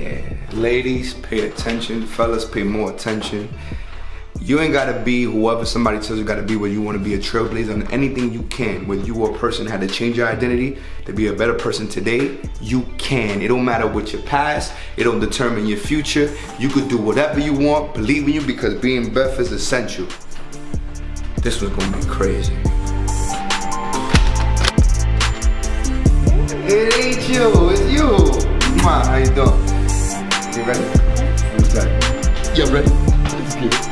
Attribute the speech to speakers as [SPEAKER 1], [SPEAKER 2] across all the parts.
[SPEAKER 1] Yeah, ladies, pay attention. Fellas, pay more attention. You ain't gotta be whoever somebody tells you gotta be, where you wanna be a trailblazer on anything you can. Whether you are a person that had to change your identity to be a better person today, you can. It don't matter what your past, it don't determine your future. You could do whatever you want, believe in you, because being Beth is essential. This one's gonna be crazy. It ain't you, it's you. Come on, how you doing? You ready? What's that? You ready? Let's get it.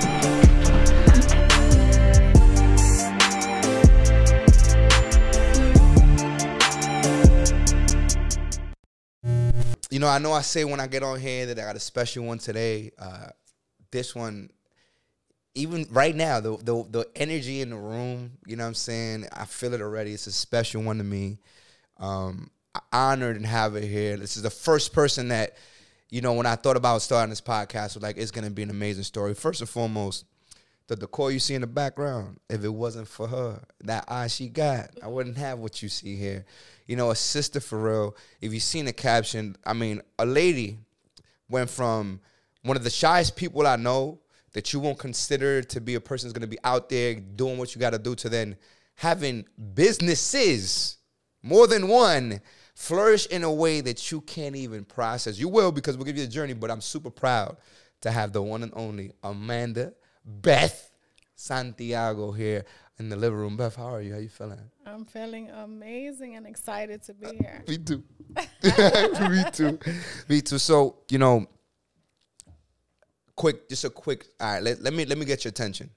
[SPEAKER 1] You know I say when I get on here that I got a special one today. This one, even right now, the energy in the room, you know what I'm saying? I feel it already. It's a special one to me. I'm honored and have it here. This is the first person that, you know, when I thought about starting this podcast, was like, it's going to be an amazing story. First and foremost, the decor you see in the background, if it wasn't for her, that eye she got, I wouldn't have what you see here. You know, a sister for real. If you've seen the caption, I mean, a lady went from one of the shyest people I know that you won't consider to be a person who's going to be out there doing what you got to do, to then having businesses, more than one, flourish in a way that you can't even process. You will, because we'll give you the journey, but I'm super proud to have the one and only Amanda Beth Santiago here in the living room. Beth, how are you? How you feeling?
[SPEAKER 2] I'm feeling amazing and excited to be here.
[SPEAKER 1] Me too. Me too. Me too. So, you know, just a quick, all right, let me get your attention.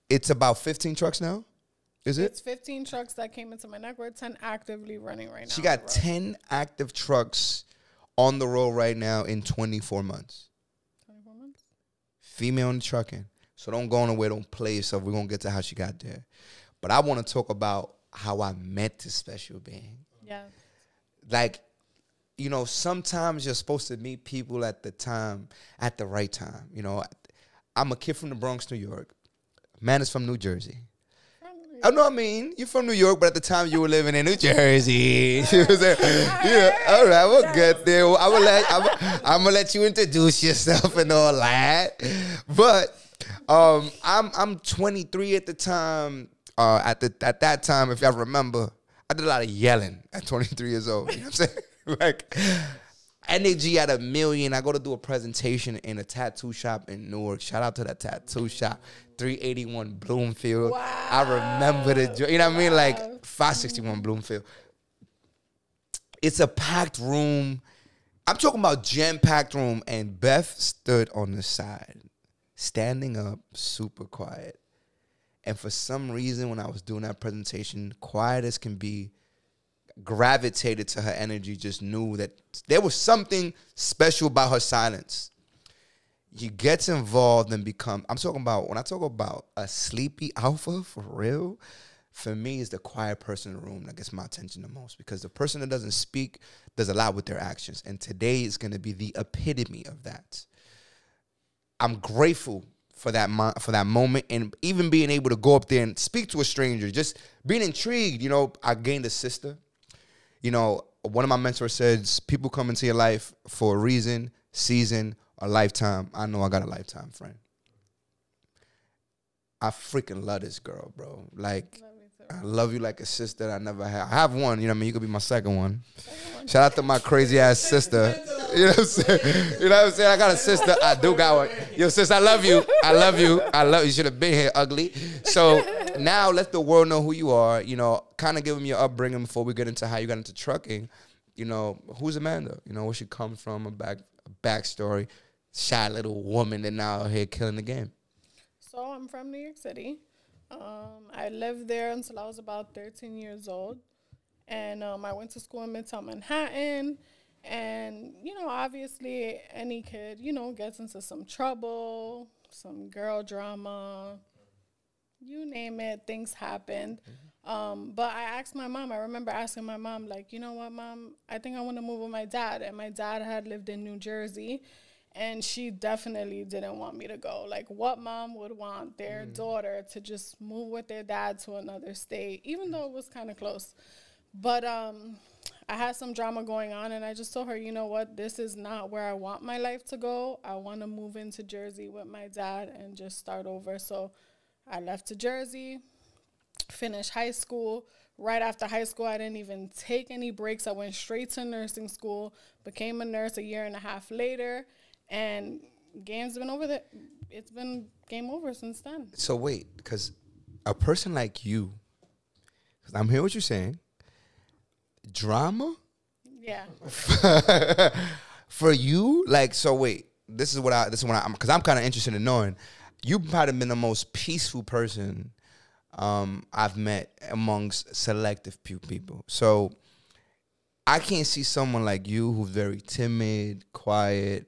[SPEAKER 1] It's about 15 trucks now? Is it?
[SPEAKER 2] It's 15 trucks that came into my network, 10 actively running right now.
[SPEAKER 1] She got 10 active trucks on the road right now in 24 months.
[SPEAKER 2] 24 months?
[SPEAKER 1] Female in trucking. So don't go nowhere, don't play yourself. We're going to get to how she got there. But I want to talk about how I met this special being.
[SPEAKER 2] Yeah.
[SPEAKER 1] Like, you know, sometimes you're supposed to meet people at the right time. You know, I'm a kid from the Bronx, New York. Man is from New Jersey. I know what I mean. You're from New York, but at the time you were living in New Jersey. Yeah, all right, we'll get there. I'm gonna let you introduce yourself and all that. But I'm 23 at the time. At that time, if y'all remember, I did a lot of yelling at 23 years old. You know what I'm saying? Like, energy at a million. I go to do a presentation in a tattoo shop in Newark. Shout out to that tattoo shop, 381 Bloomfield.
[SPEAKER 2] Wow.
[SPEAKER 1] I remember you know what I mean? Like 561 Bloomfield. It's a packed room. I'm talking about jam-packed room, and Beth stood on the side, standing up, super quiet. And for some reason, when I was doing that presentation, quiet as can be, gravitated to her energy, just knew that there was something special about her silence. She gets involved and when I talk about a sleepy alpha, for real, for me, is the quiet person in the room that gets my attention the most, because the person that doesn't speak does a lot with their actions. And today is going to be the epitome of that. I'm grateful for that moment, and even being able to go up there and speak to a stranger, just being intrigued. You know, I gained a sister. You know, one of my mentors says, people come into your life for a reason, season, a lifetime. I know I got a lifetime friend. I freaking love this girl, bro. Like, I love you like a sister I never had. I have one, you know what I mean? You could be my second one. Shout out to my crazy-ass sister. You know what I'm saying? You know what I'm saying? I got a sister. I do got one. Yo, sis, I love you. I love you. I love you. You should have been here, ugly. So now let the world know who you are. You know, kind of give them your upbringing before we get into how you got into trucking. You know, who's Amanda? You know, where she comes from, a backstory. Shy little woman that now out here killing the game.
[SPEAKER 2] So I'm from New York City. I lived there until I was about 13 years old. And I went to school in Midtown Manhattan. And, you know, obviously any kid, you know, gets into some trouble, some girl drama, you name it, things happened. But I asked my mom, I remember asking my mom, like, you know what, Mom, I think I want to move with my dad. And my dad had lived in New Jersey, and she definitely didn't want me to go. Like, what mom would want their daughter to just move with their dad to another state, even though it was kind of close? But I had some drama going on, and I just told her, you know what, this is not where I want my life to go. I want to move into Jersey with my dad and just start over. So I left to Jersey, finished high school. Right after high school, I didn't even take any breaks. I went straight to nursing school, became a nurse a year and a half later, and game's been over there. It's been game over since then.
[SPEAKER 1] So wait, because a person like you, because I'm hearing what you're saying, drama?
[SPEAKER 2] Yeah.
[SPEAKER 1] For you? Like, so wait, this is what I'm, because I'm kind of interested in knowing. You've probably been the most peaceful person I've met amongst selective people. So I can't see someone like you who's very timid, quiet,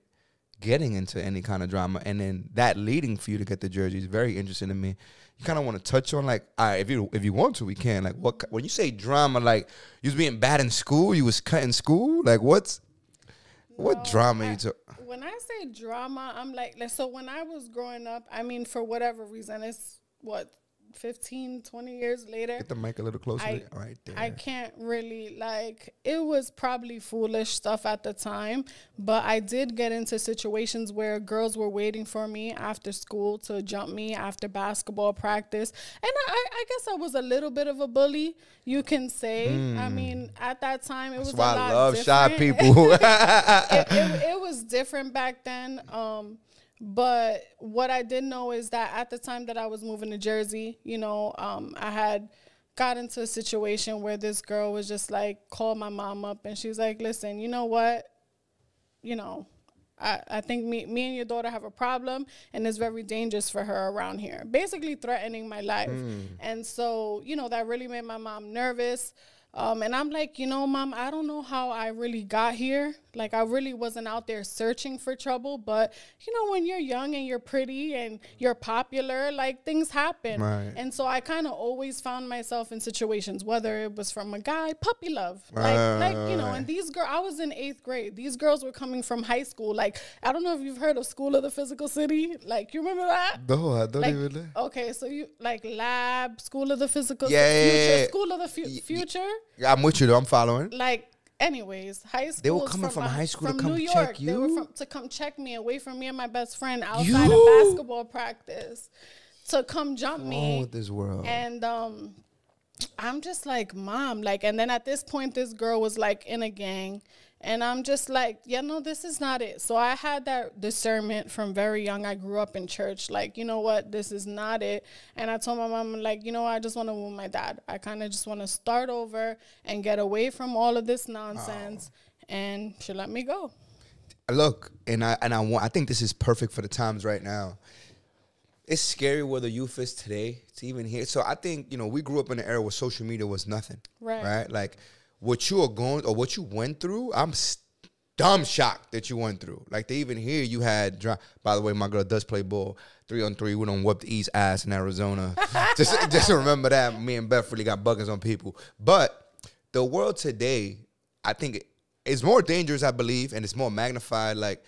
[SPEAKER 1] getting into any kind of drama, and then that leading for you to get the jersey is very interesting to me. You kind of want to touch on, like, all right, if you want to, we can. Like, what when you say drama, like, you was being bad in school, you was cutting school, like, what drama you took? When
[SPEAKER 2] I say drama, I'm like, so when I was growing up, I mean, for whatever reason, it's 15, 20 years later.
[SPEAKER 1] Get the mic a little closer. Right there.
[SPEAKER 2] I can't really, like, it was probably foolish stuff at the time, but I did get into situations where girls were waiting for me after school to jump me after basketball practice. And I guess I was a little bit of a bully, you can say. I mean, at that time, it was a lot different. That's why I love shy people. It was different back then. But what I did know is that at the time that I was moving to Jersey, you know, I had got into a situation where this girl was just like, called my mom up, and she was like, listen, you know what? You know, I think me and your daughter have a problem, and it's very dangerous for her around here. Basically threatening my life. And so, you know, that really made my mom nervous. And I'm like, you know, Mom, I don't know how I really got here. Like, I really wasn't out there searching for trouble. But, you know, when you're young and you're pretty and you're popular, like, things happen.
[SPEAKER 1] Right.
[SPEAKER 2] And so I kind of always found myself in situations, whether it was from a guy, puppy love. Like, you know, and these girls, I was in 8th grade. These girls were coming from high school. Like, I don't know if you've heard of School of the Physical City. Like, you remember that?
[SPEAKER 1] No, I don't even know.
[SPEAKER 2] Okay, so you, like, Lab, School of the Physical Future, School of the Future.
[SPEAKER 1] I'm with you, though. I'm following.
[SPEAKER 2] Like, anyways, high school.
[SPEAKER 1] They were coming from high school to come
[SPEAKER 2] New York.
[SPEAKER 1] Check you?
[SPEAKER 2] They were to come check me away from me and my best friend outside of basketball practice to come jump me.
[SPEAKER 1] What's wrong with this world?
[SPEAKER 2] And I'm just like, Mom, like, and then at this point, this girl was like in a gang. And I'm just like, yeah, no, this is not it. So I had that discernment from very young. I grew up in church. Like, you know what? This is not it. And I told my mom, like, you know, I just want to move my dad. I kind of just want to start over and get away from all of this nonsense. And she let me go.
[SPEAKER 1] Look, I think this is perfect for the times right now. It's scary where the youth is today to even hear. So I think, you know, we grew up in an era where social media was nothing. Right? Like, what you are going or what you went through, I'm dumb shocked that you went through. Like, they even hear you had, by the way, my girl does play ball 3-on-3. We don't whoop the East ass in Arizona. just remember that. Me and Beth really got buggers on people. But the world today, I think, is more dangerous, I believe, and it's more magnified. Like,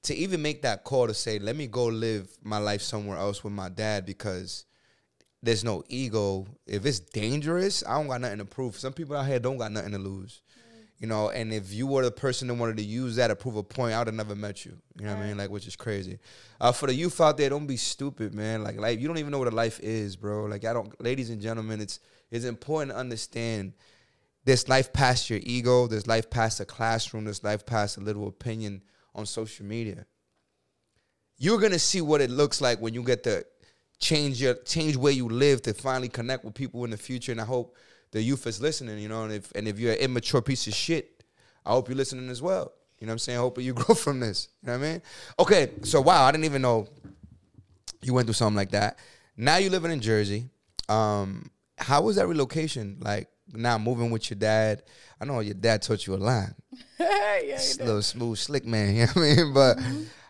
[SPEAKER 1] to even make that call to say, let me go live my life somewhere else with my dad because there's no ego. If it's dangerous, I don't got nothing to prove. Some people out here don't got nothing to lose. You know, and if you were the person that wanted to use that to prove a point, I would have never met you. You know what I mean? Like, which is crazy. For the youth out there, don't be stupid, man. Like, life, you don't even know what a life is, bro. Like, ladies and gentlemen, it's important to understand there's life past your ego. There's life past the classroom. There's life past a little opinion on social media. You're going to see what it looks like when you get to change where you live to finally connect with people in the future. And I hope the youth is listening, you know, and if you're an immature piece of shit, I hope you're listening as well. You know what I'm saying? I hope you grow from this. You know what I mean? Okay, so wow, I didn't even know you went through something like that. Now you're living in Jersey. How was that relocation? Like, now moving with your dad. I know your dad taught you a lot.
[SPEAKER 2] Yeah, he did.
[SPEAKER 1] Little smooth, slick man, you know what I mean? But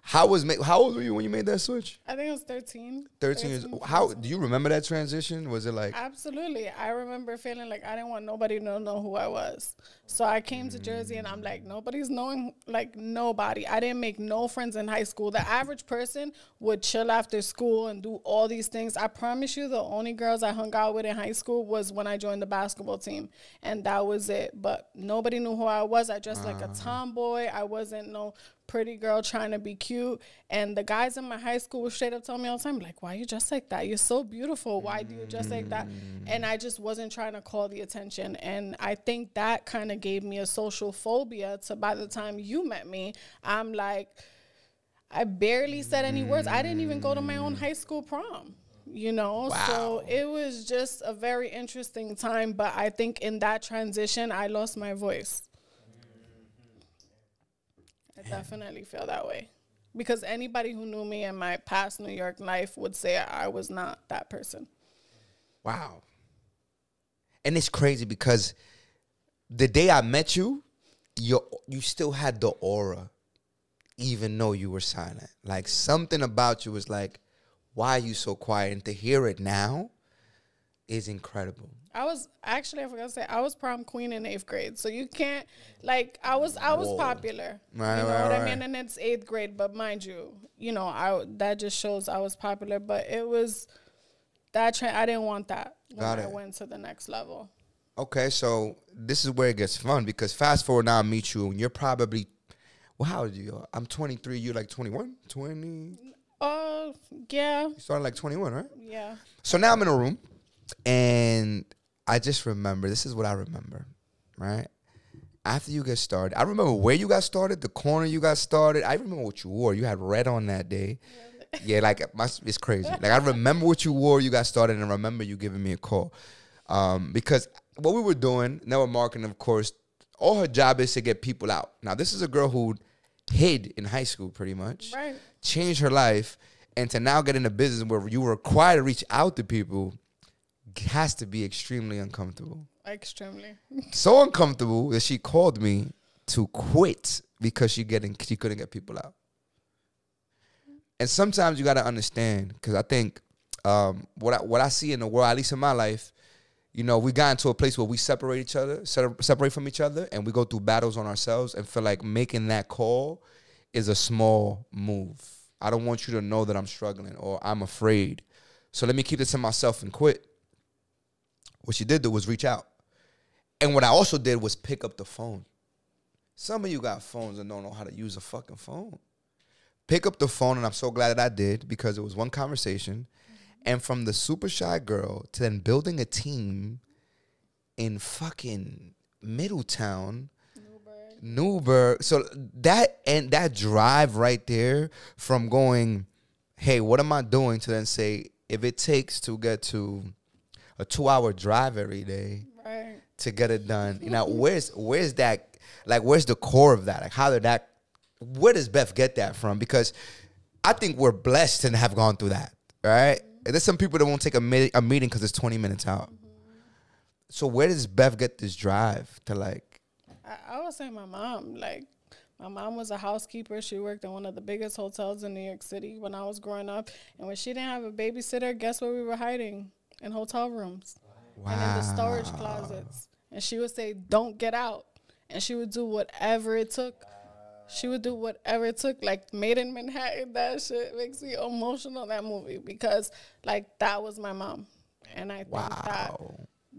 [SPEAKER 1] How old were you when you made that switch?
[SPEAKER 2] I think I was 13.
[SPEAKER 1] 13 years. How do you remember that transition? Was it like?
[SPEAKER 2] Absolutely. I remember feeling like I didn't want nobody to know who I was. So I came to Jersey and I'm like, nobody's knowing, like nobody. I didn't make no friends in high school. The average person would chill after school and do all these things. I promise you, the only girls I hung out with in high school was when I joined the basketball team. And that was it. But nobody knew who I was. I dressed like a tomboy. I wasn't no pretty girl trying to be cute. And the guys in my high school would straight up tell me all the time, like, why you dress like that? You're so beautiful. Why do you dress like that? And I just wasn't trying to call the attention. And I think that kind of gave me a social phobia to by the time you met me, I'm like, I barely said any words. I didn't even go to my own high school prom. You know,
[SPEAKER 1] wow.
[SPEAKER 2] So it was just a very interesting time. But I think in that transition, I lost my voice. I definitely feel that way. Because anybody who knew me in my past New York life would say I was not that person.
[SPEAKER 1] Wow. And it's crazy because the day I met you, you still had the aura, even though you were silent. Like something about you was like, why are you so quiet? And to hear it now is incredible.
[SPEAKER 2] I was actually, I forgot to say, I was prom queen in 8th grade. So you can't, like, I was popular.
[SPEAKER 1] Right,
[SPEAKER 2] you know
[SPEAKER 1] right,
[SPEAKER 2] what
[SPEAKER 1] right.
[SPEAKER 2] I mean? And it's 8th grade, but mind you, you know, that just shows I was popular. But it was that I didn't want that when I went to the next level.
[SPEAKER 1] Okay, so this is where it gets fun because fast forward now, I meet you, and you're probably, well, how old are you? I'm 23. You're like 21, 20?
[SPEAKER 2] Yeah.
[SPEAKER 1] You started like 21, right?
[SPEAKER 2] Yeah.
[SPEAKER 1] So now I'm in a room, and I just remember, this is what I remember, right? After you get started, I remember where you got started, the corner you got started. I remember what you wore. You had red on that day. Yeah, like, it's crazy. Like, I remember what you wore, you got started, and I remember you giving me a call. Because what we were doing, network marketing, of course, all her job is to get people out. Now, this is a girl who hid in high school pretty much,
[SPEAKER 2] right?
[SPEAKER 1] Changed her life, and to now get in a business where you were required to reach out to people has to be extremely uncomfortable.
[SPEAKER 2] Extremely.
[SPEAKER 1] So uncomfortable that she called me to quit because she couldn't get people out. And sometimes you got to understand, because I think what I see in the world, at least in my life, you know, we got into a place where we separate from each other, and we go through battles on ourselves and feel like making that call is a small move. I don't want you to know that I'm struggling or I'm afraid. So let me keep this to myself and quit. What she did do was reach out. And what I also did was pick up the phone. Some of you got phones and don't know how to use a fucking phone. Pick up the phone, and I'm so glad that I did because it was one conversation. And from the super shy girl to then building a team in fucking Middletown, Newburgh. So that drive right there from going, hey, what am I doing, to then say, if it takes to get to a 2-hour drive every day to get it done, you know, where's that, like, where's the core of that? Like, where does Beth get that from? Because I think we're blessed to have gone through that, right? There's some people that won't take a meeting because it's 20 minutes out. So where does Beth get this drive to, like?
[SPEAKER 2] I would say my mom. Like, my mom was a housekeeper. She worked in one of the biggest hotels in New York City when I was growing up. And when she didn't have a babysitter, guess where we were hiding? In hotel rooms. Wow. And in the storage closets. And she would say, don't get out. And she would do whatever it took. She would do whatever it took. Like, Made in Manhattan, that shit makes me emotional, that movie. Because, like, that was my mom. And I think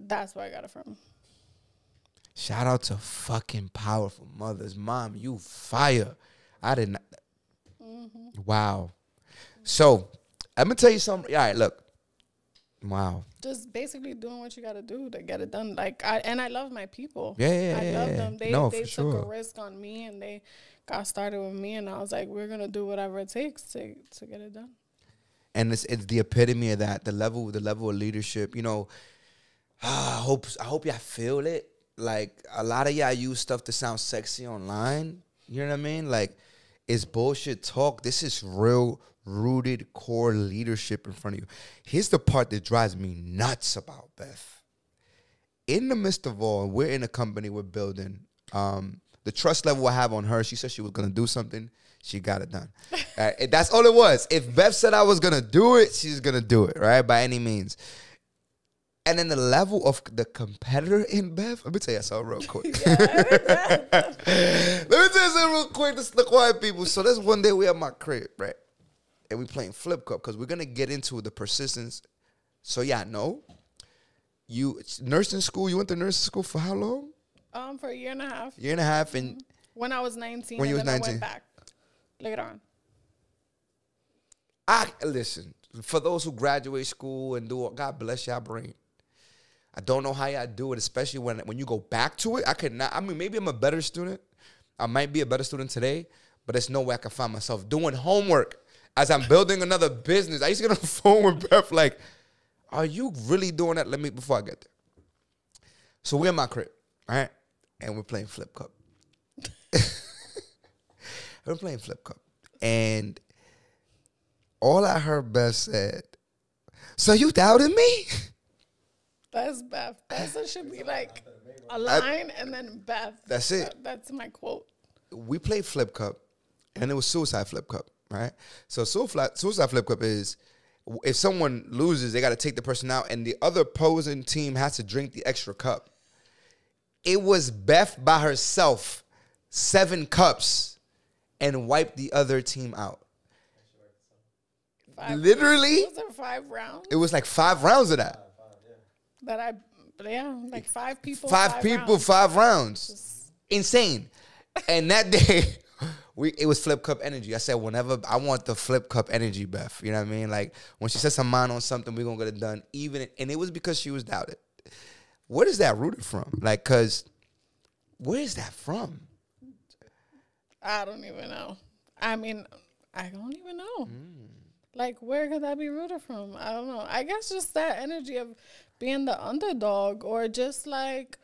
[SPEAKER 2] that's where I got it from.
[SPEAKER 1] Shout out to fucking powerful mothers. Mom, you fire. I did not. Wow. So, I'm going to tell you something. All right, look. Wow.
[SPEAKER 2] Just basically doing what you got to do to get it done. Like, I love my people.
[SPEAKER 1] Yeah.
[SPEAKER 2] I love them. They took
[SPEAKER 1] sure.
[SPEAKER 2] a risk on me, and they got started with me, and I was like, we're going to do whatever it takes to get it done.
[SPEAKER 1] And it's the epitome of that, the level of leadership. You know, I hope y'all feel it. Like, a lot of y'all use stuff to sound sexy online. You know what I mean? Like, it's bullshit talk. This is real, rooted, core leadership in front of you. Here's the part that drives me nuts about Beth. In the midst of all, we're in a company we're building. the trust level I have on her. She said she was gonna do something. She got it done. That's all it was. If Beth said I was gonna do it, she's gonna do it, right? By any means. And then the level of the competitor in Beth, let me tell you something real quick. Let me tell you something real quick. This is the quiet people. So there's one day we at my crib, right? And we playing flip cup because we're gonna get into the persistence. So yeah, no. You nursing school, you went to nursing school for how long?
[SPEAKER 2] For a year and a half.
[SPEAKER 1] Year and a half. And
[SPEAKER 2] when I was 19,
[SPEAKER 1] when you was 19.
[SPEAKER 2] I went back later on.
[SPEAKER 1] Listen, for those who graduate school and do it, God bless y'all brain. I don't know how y'all do it, especially when you go back to it. I could not. I mean, maybe I'm a better student. I might be a better student today, but there's no way I can find myself doing homework as I'm building another business. I used to get on the phone with Beth like, are you really doing that? Let me, before I get there. So we're in my crib, right? And we're playing flip cup. We're playing flip cup. And all I heard Beth said, so you doubted me?
[SPEAKER 2] That's Beth. That should be like a line and then Beth.
[SPEAKER 1] That's it.
[SPEAKER 2] That's my quote.
[SPEAKER 1] We played flip cup, and it was suicide flip cup, right? So suicide flip cup is if someone loses, they got to take the person out, and the other opposing team has to drink the extra cup. It was Beth by herself, 7 cups, and wiped the other team out. Literally.
[SPEAKER 2] Was there 5 rounds?
[SPEAKER 1] It was like 5 rounds of that.
[SPEAKER 2] Like 5 people.
[SPEAKER 1] 5 people, 5 rounds. Insane. And that day, it was flip cup energy. I said, whenever I want the flip cup energy, Beth. You know what I mean? Like when she sets her mind on something, we're gonna get it done. And it was because she was doubted. Where is that rooted from? Like, cause where is that from?
[SPEAKER 2] I don't even know. I mean, I don't even know. Like, where could that be rooted from? I don't know. I guess just that energy of being the underdog, or just like,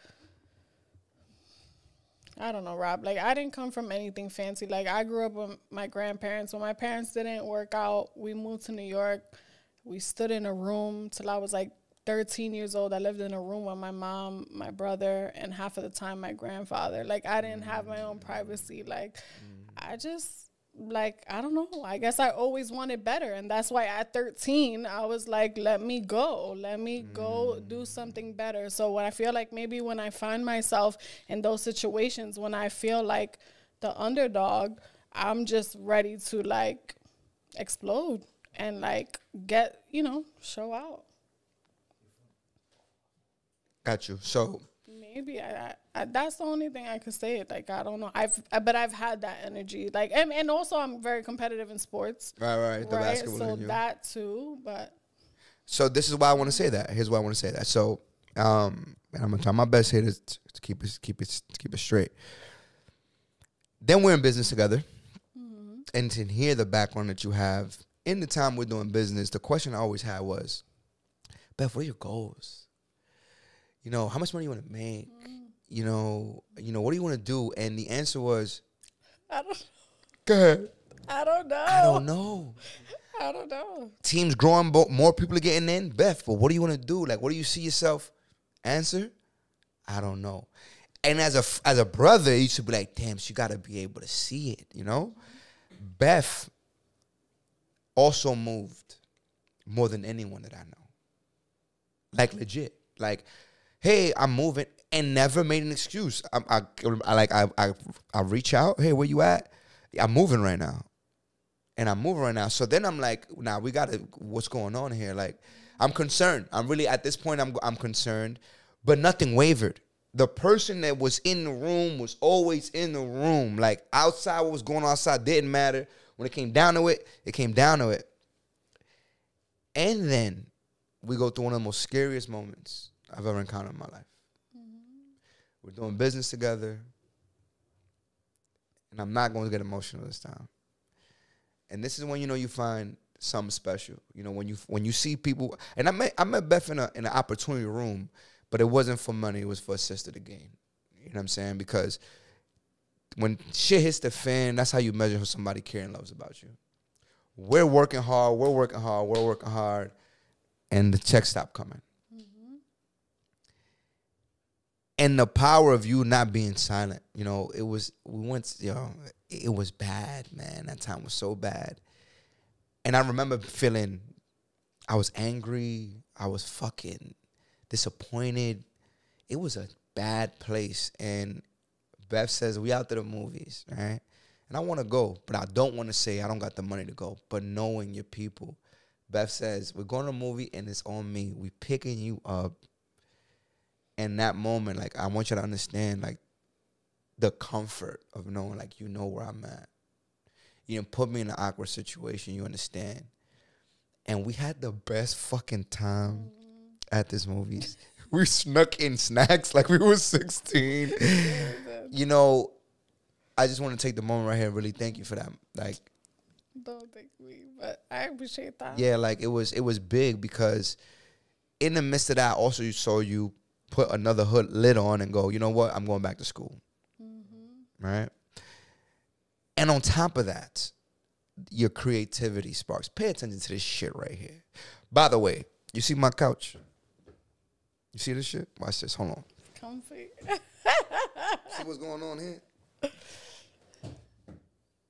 [SPEAKER 2] I don't know, Rob. Like, I didn't come from anything fancy. Like, I grew up with my grandparents. When my parents didn't work out, we moved to New York. We stood in a room till I was like 13 years old. I lived in a room with my mom, my brother, and half of the time my grandfather. Like, I didn't have my own privacy. Like, I just... Like, I don't know. I guess I always wanted better. And that's why at 13, I was like, let me go. Let me go do something better. So when I feel like maybe when I find myself in those situations, when I feel like the underdog, I'm just ready to, like, explode and, like, get, show out.
[SPEAKER 1] Got you. So...
[SPEAKER 2] Maybe I that's the only thing I could say. Like, I don't know. But I've had that energy. Like, and also I'm very competitive in sports.
[SPEAKER 1] Right. The basketball.
[SPEAKER 2] So that too. But
[SPEAKER 1] so this is why I want to say that. Here's why I want to say that. So, and I'm gonna try my best here to keep it straight. Then we're in business together, and to hear the background that you have in the time we're doing business, the question I always had was, Beth, what are your goals? How much money you want to make? What do you want to do? And the answer was, Go ahead.
[SPEAKER 2] I don't know. I don't know.
[SPEAKER 1] Teams growing, more people are getting in. Beth, but what do you want to do? Like, what do you see yourself? Answer, I don't know. And as a brother, you should be like, damn, she got to be able to see it, Beth also moved more than anyone that I know. Like, legit. Like, hey, I'm moving, and never made an excuse. I reach out. Hey, where you at? I'm moving right now, So then I'm like, we gotta. What's going on here? Like, I'm concerned. I'm really at this point. I'm concerned, but nothing wavered. The person that was in the room was always in the room. Like, outside, what was going on outside didn't matter. When it came down to it, it came down to it. And then we go through one of the most scariest moments I've ever encountered in my life. We're doing business together, and I'm not going to get emotional this time. And this is when you find something special. When you see people, and I met Beth in an opportunity room, but it wasn't for money. It was for a sister to gain. You know what I'm saying? Because when shit hits the fan, that's how you measure who somebody cares and loves about you. We're working hard, and the checks stop coming. And the power of you not being silent, you know, it was bad, man. That time was so bad. And I remember feeling, I was angry. I was fucking disappointed. It was a bad place. And Beth says, we out to the movies, right? And I want to go, but I don't want to say I don't got the money to go. But knowing your people, Beth says, we're going to a movie and it's on me. We picking you up. And that moment, like, I want you to understand, like, the comfort of knowing, like, you know where I'm at. You didn't put me in an awkward situation. You understand. And we had the best fucking time at this movies. We snuck in snacks like we were 16. You know, I just want to take the moment right here and really thank you for that. Like,
[SPEAKER 2] don't thank me, but I appreciate that.
[SPEAKER 1] Yeah, like, it was big because in the midst of that, also you saw you put another lid on and go, you know what? I'm going back to school. Right? And on top of that, your creativity sparks. Pay attention to this shit right here. By the way, you see my couch? You see this shit? Watch this. Hold on.
[SPEAKER 2] Comfy.
[SPEAKER 1] See what's going on here?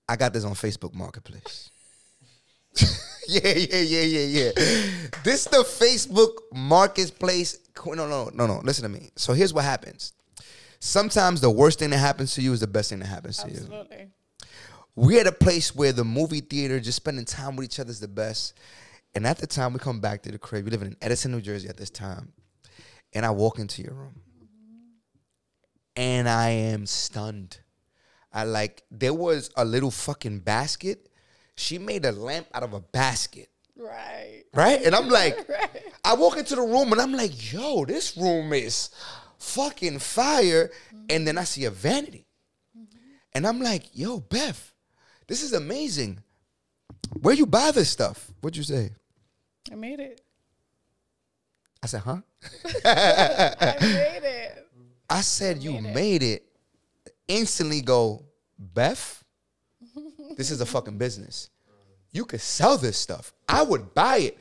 [SPEAKER 1] I got this on Facebook Marketplace. Yeah. This the Facebook Marketplace. No. Listen to me. So here's what happens. Sometimes the worst thing that happens to you is the best thing that happens to you.
[SPEAKER 2] Absolutely.
[SPEAKER 1] We're at a place where the movie theater, just spending time with each other is the best. And at the time we come back to the crib, we live in Edison, New Jersey at this time. And I walk into your room. And I am stunned. There was a little fucking basket. She made a lamp out of a basket. Right? And I'm like, right. I walk into the room and I'm like, yo, this room is fucking fire. And then I see a vanity. And I'm like, yo, Beth, this is amazing. Where you buy this stuff? What'd you say?
[SPEAKER 2] I made it.
[SPEAKER 1] I said, huh?
[SPEAKER 2] I made it.
[SPEAKER 1] I said, you made it. Instantly go, Beth, this is a fucking business. You could sell this stuff. I would buy it.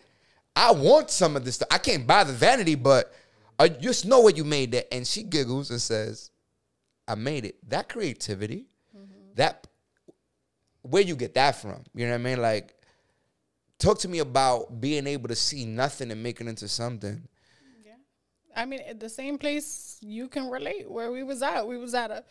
[SPEAKER 1] I want some of this stuff. I can't buy the vanity, but I just know where you made that. And she giggles and says, I made it. That creativity, where you get that from? You know what I mean? Like, talk to me about being able to see nothing and make it into something.
[SPEAKER 2] Yeah. I mean, at the same place you can relate where we was at. We was at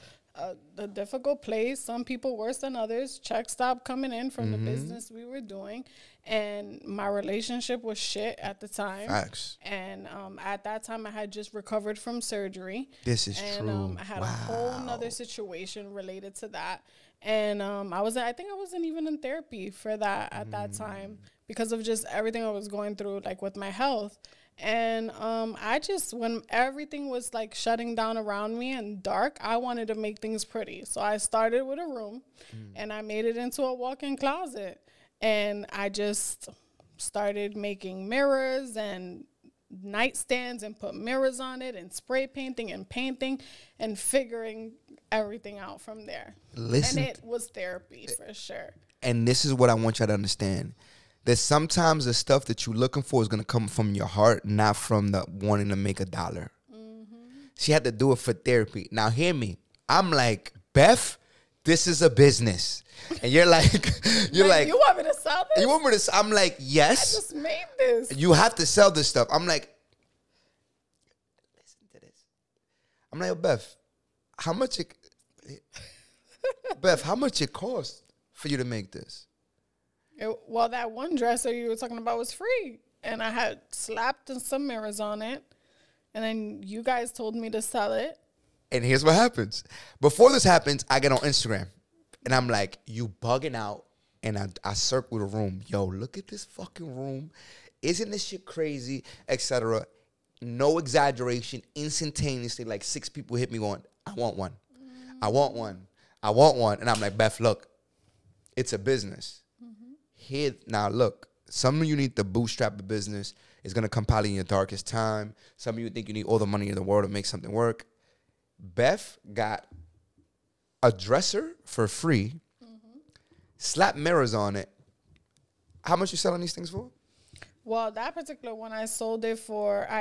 [SPEAKER 2] a difficult place. Some people worse than others. Checks stopped coming in from the business we were doing. And my relationship was shit at the time.
[SPEAKER 1] Facts.
[SPEAKER 2] And at that time, I had just recovered from surgery.
[SPEAKER 1] This is true.
[SPEAKER 2] I had a whole nother situation related to that. And I think I wasn't even in therapy for that at that time because of just everything I was going through, like with my health. And when everything was like shutting down around me and dark, I wanted to make things pretty. So I started with a room and I made it into a walk-in closet. And I just started making mirrors and nightstands and put mirrors on it and spray painting and figuring everything out from there. Listen, and it was therapy for sure.
[SPEAKER 1] And this is what I want y'all to understand. That sometimes the stuff that you're looking for is going to come from your heart, not from the wanting to make $1. She had to do it for therapy. Now, hear me. I'm like, Beth, this is a business. And you're like, you
[SPEAKER 2] want me to sell this?
[SPEAKER 1] You want me to? I'm like, yes.
[SPEAKER 2] I just made this.
[SPEAKER 1] You have to sell this stuff. I'm like, listen to this. I'm like, Beth, how much it cost for you to make this?
[SPEAKER 2] Well, that one dresser you were talking about was free. And I had slapped some mirrors on it. And then you guys told me to sell it.
[SPEAKER 1] And here's what happens. Before this happens, I get on Instagram. And I'm like, you bugging out. And I circle the room. Yo, look at this fucking room. Isn't this shit crazy? Etc. No exaggeration. Instantaneously, like 6 people hit me going, I want one. I want one. I want one. And I'm like, Beth, look. It's a business. Here, now look. Some of you need to bootstrap a business. It's going to come probably in your darkest time. Some of you think you need all the money in the world to make something work. Beth got a dresser for free, slap mirrors on it. How much you selling these things for?
[SPEAKER 2] Well, that particular one, I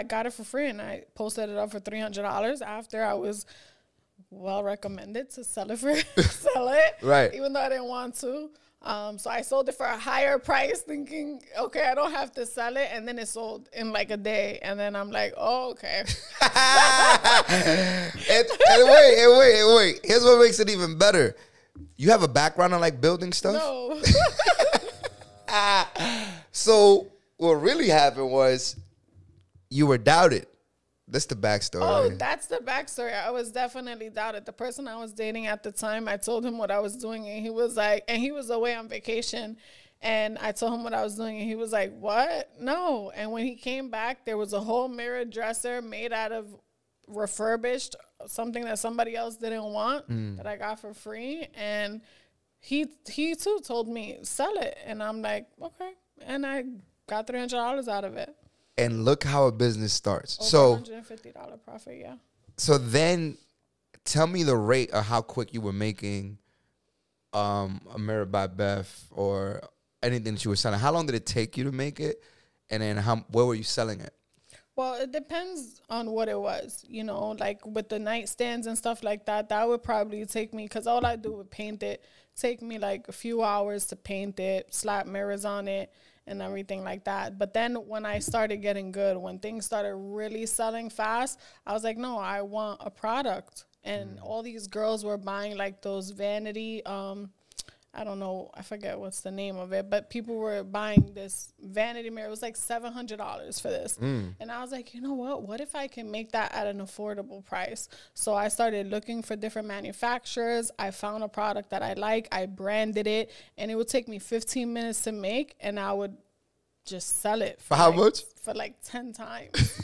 [SPEAKER 2] got it for free, and I posted it up for $300 after I was well recommended to sell it,
[SPEAKER 1] Right.
[SPEAKER 2] even though I didn't want to. So I sold it for a higher price, thinking, okay, I don't have to sell it, and then it sold in like a day, and then I'm like, oh, okay.
[SPEAKER 1] and wait. Here's what makes it even better. You have a background on like building stuff?
[SPEAKER 2] No.
[SPEAKER 1] So what really happened was you were doubted. That's the backstory.
[SPEAKER 2] Oh, that's the backstory. I was definitely doubted. The person I was dating at the time, I told him what I was doing, and he was like, and he was away on vacation, and I told him what I was doing, and he was like, what? No. And when he came back, there was a whole mirror dresser made out of refurbished, something that somebody else didn't want, that I got for free. And he too told me, sell it. And I'm like, okay. And I got $300 out of it.
[SPEAKER 1] And look how a business starts.
[SPEAKER 2] Over $150 profit, yeah.
[SPEAKER 1] So then tell me the rate of how quick you were making a mirror by Beth or anything that you were selling. How long did it take you to make it? And then where were you selling it?
[SPEAKER 2] Well, it depends on what it was, you know, like with the nightstands and stuff like that. That would probably take me, because all I do would paint it, take me like a few hours to paint it, slap mirrors on it, and everything like that. But then when I started getting good, when things started really selling fast, I was like, no, I want a product. And all these girls were buying like those vanity, I don't know, I forget what's the name of it, but people were buying this vanity mirror. It was like $700 for this. And I was like, you know what if I can make that at an affordable price? So I started looking for different manufacturers. I found a product that I like. I branded it, and it would take me 15 minutes to make, and I would just sell it.
[SPEAKER 1] For how much?
[SPEAKER 2] For like 10 times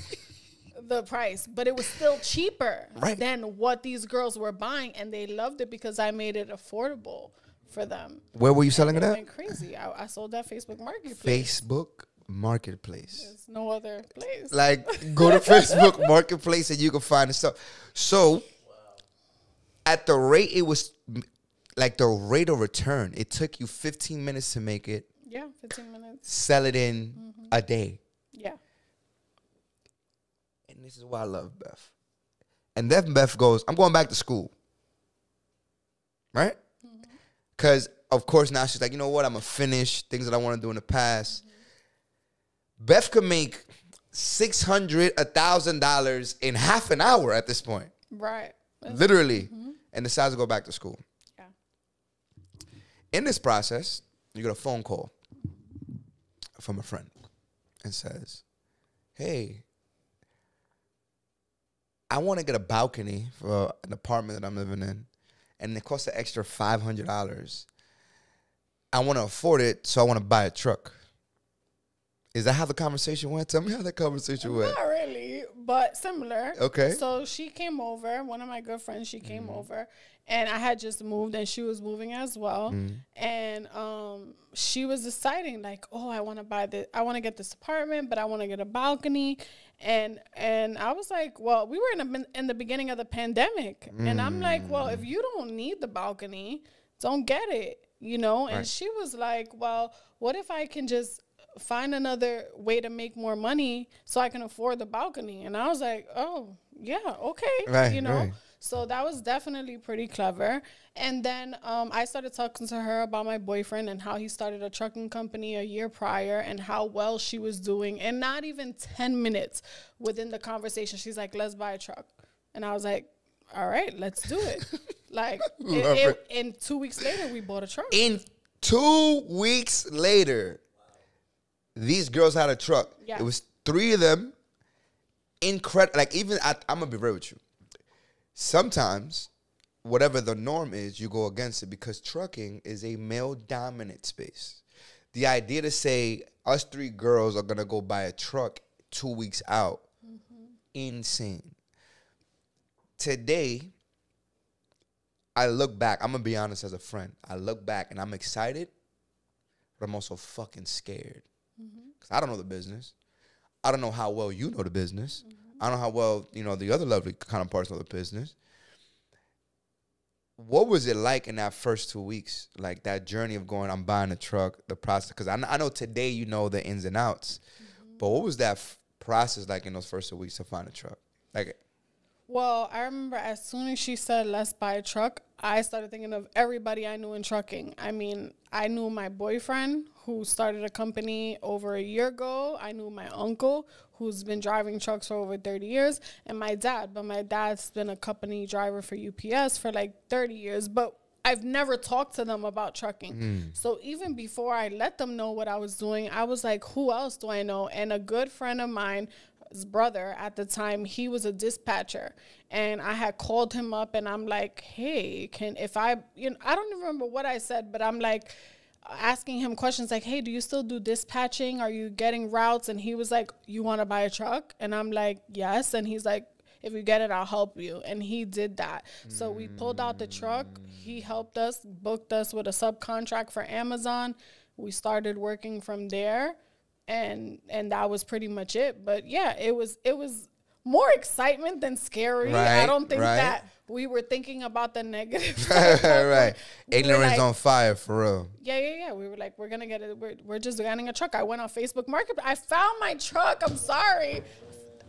[SPEAKER 2] the price. But it was still cheaper than what these girls were buying, and they loved it because I made it affordable for them.
[SPEAKER 1] Where were you selling it at?
[SPEAKER 2] Went crazy. I sold that Facebook Marketplace.
[SPEAKER 1] Facebook Marketplace.
[SPEAKER 2] There's no other place.
[SPEAKER 1] Like, go to Facebook Marketplace and you can find the stuff. So, at the rate it was, like the rate of return, it took you 15 minutes to make it.
[SPEAKER 2] Yeah, 15 minutes.
[SPEAKER 1] Sell it in a day.
[SPEAKER 2] Yeah.
[SPEAKER 1] And this is why I love Beth. And then Beth goes, I'm going back to school. Right? Because, of course, now she's like, you know what? I'm going to finish things that I want to do in the past. Beth could make $600, $1,000 in half an hour at this point.
[SPEAKER 2] Right.
[SPEAKER 1] Literally. And decides to go back to school.
[SPEAKER 2] Yeah.
[SPEAKER 1] In this process, you get a phone call from a friend and says, hey, I want to get a balcony for an apartment that I'm living in, and it costs an extra $500. I want to afford it, so I want to buy a truck. Is that how the conversation went? Tell me how that conversation went.
[SPEAKER 2] Not really, but similar.
[SPEAKER 1] Okay.
[SPEAKER 2] So she came over. One of my good friends, she came over. And I had just moved, and she was moving as well. And she was deciding, like, oh, I want to get this apartment, but I want to get a balcony. And I was like, well, we were in the beginning of the pandemic. And I'm like, well, if you don't need the balcony, don't get it, you know? And she was like, well, what if I can just find another way to make more money so I can afford the balcony? And I was like, oh, yeah, okay, you know? Right. So that was definitely pretty clever. And then I started talking to her about my boyfriend and how he started a trucking company a year prior and how well she was doing. And not even 10 minutes within the conversation, she's like, let's buy a truck. And I was like, all right, let's do it. Like, and 2 weeks later, we bought a truck.
[SPEAKER 1] In 2 weeks later, these girls had a truck. Yeah. It was 3 of them. Incredible. Like, even, I'm going to be real with you. Sometimes, whatever the norm is, you go against it because trucking is a male-dominant space. The idea to say us 3 girls are going to go buy a truck 2 weeks out, insane. Today, I look back. I'm going to be honest as a friend. I look back and I'm excited, but I'm also fucking scared. Because I don't know the business. I don't know how well you know the business. I don't know how well, you know, the other lovely counterparts know the business. What was it like in that first 2 weeks? Like that journey of going, I'm buying a truck, the process. Because I know today you know the ins and outs. But what was that process like in those first 2 weeks to find a truck? Like,
[SPEAKER 2] Well, I remember as soon as she said, let's buy a truck, I started thinking of everybody I knew in trucking. I mean, I knew my boyfriend who started a company over a year ago. I knew my uncle who's been driving trucks for over 30 years, and my dad. But my dad's been a company driver for UPS for like 30 years. But I've never talked to them about trucking. So even before I let them know what I was doing, I was like, who else do I know? And a good friend of mine, his brother at the time, he was a dispatcher, and I had called him up and I'm like, hey, I don't even remember what I said, but I'm like asking him questions like, hey, do you still do dispatching? Are you getting routes? And he was like, you want to buy a truck? And I'm like, yes. And he's like, if you get it, I'll help you. And he did that. So we pulled out the truck. He helped us, booked us with a subcontract for Amazon. We started working from there. And that was pretty much it. But yeah, it was more excitement than scary.
[SPEAKER 1] Right,
[SPEAKER 2] I don't think
[SPEAKER 1] right.
[SPEAKER 2] that we were thinking about the negative.
[SPEAKER 1] Right. Ignorance
[SPEAKER 2] like,
[SPEAKER 1] on fire, for real.
[SPEAKER 2] Yeah. We were like, we're gonna get it. We're just getting a truck. I went on Facebook Marketplace. I found my truck. I'm sorry.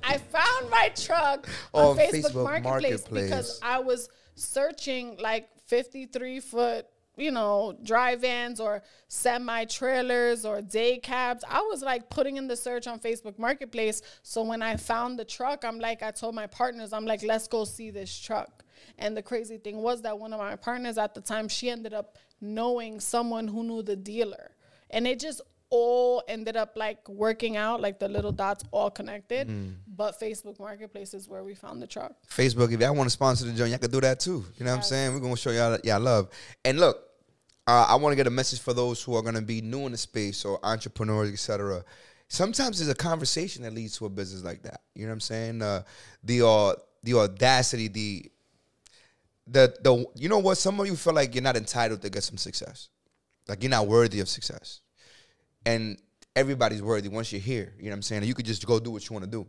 [SPEAKER 2] I found my truck on Facebook Marketplace because I was searching like 53-foot, dry vans or semi-trailers or day cabs. I was like putting in the search on Facebook Marketplace. So when I found the truck, I told my partners, I'm like, let's go see this truck. And the crazy thing was that one of my partners at the time, she ended up knowing someone who knew the dealer. And it just all ended up like working out, like the little dots all connected. But Facebook Marketplace is where we found the truck.
[SPEAKER 1] Facebook, if y'all want to sponsor the joint, y'all can do that too. You know what I'm saying? We're going to show y'all love. And look, I want to get a message for those who are going to be new in the space or entrepreneurs, etc. Sometimes there's a conversation that leads to a business like that. You know what I'm saying? The audacity, the you know what? Some of you feel like you're not entitled to get some success. Like you're not worthy of success. And everybody's worthy once you're here. You know what I'm saying? And you could just go do what you want to do.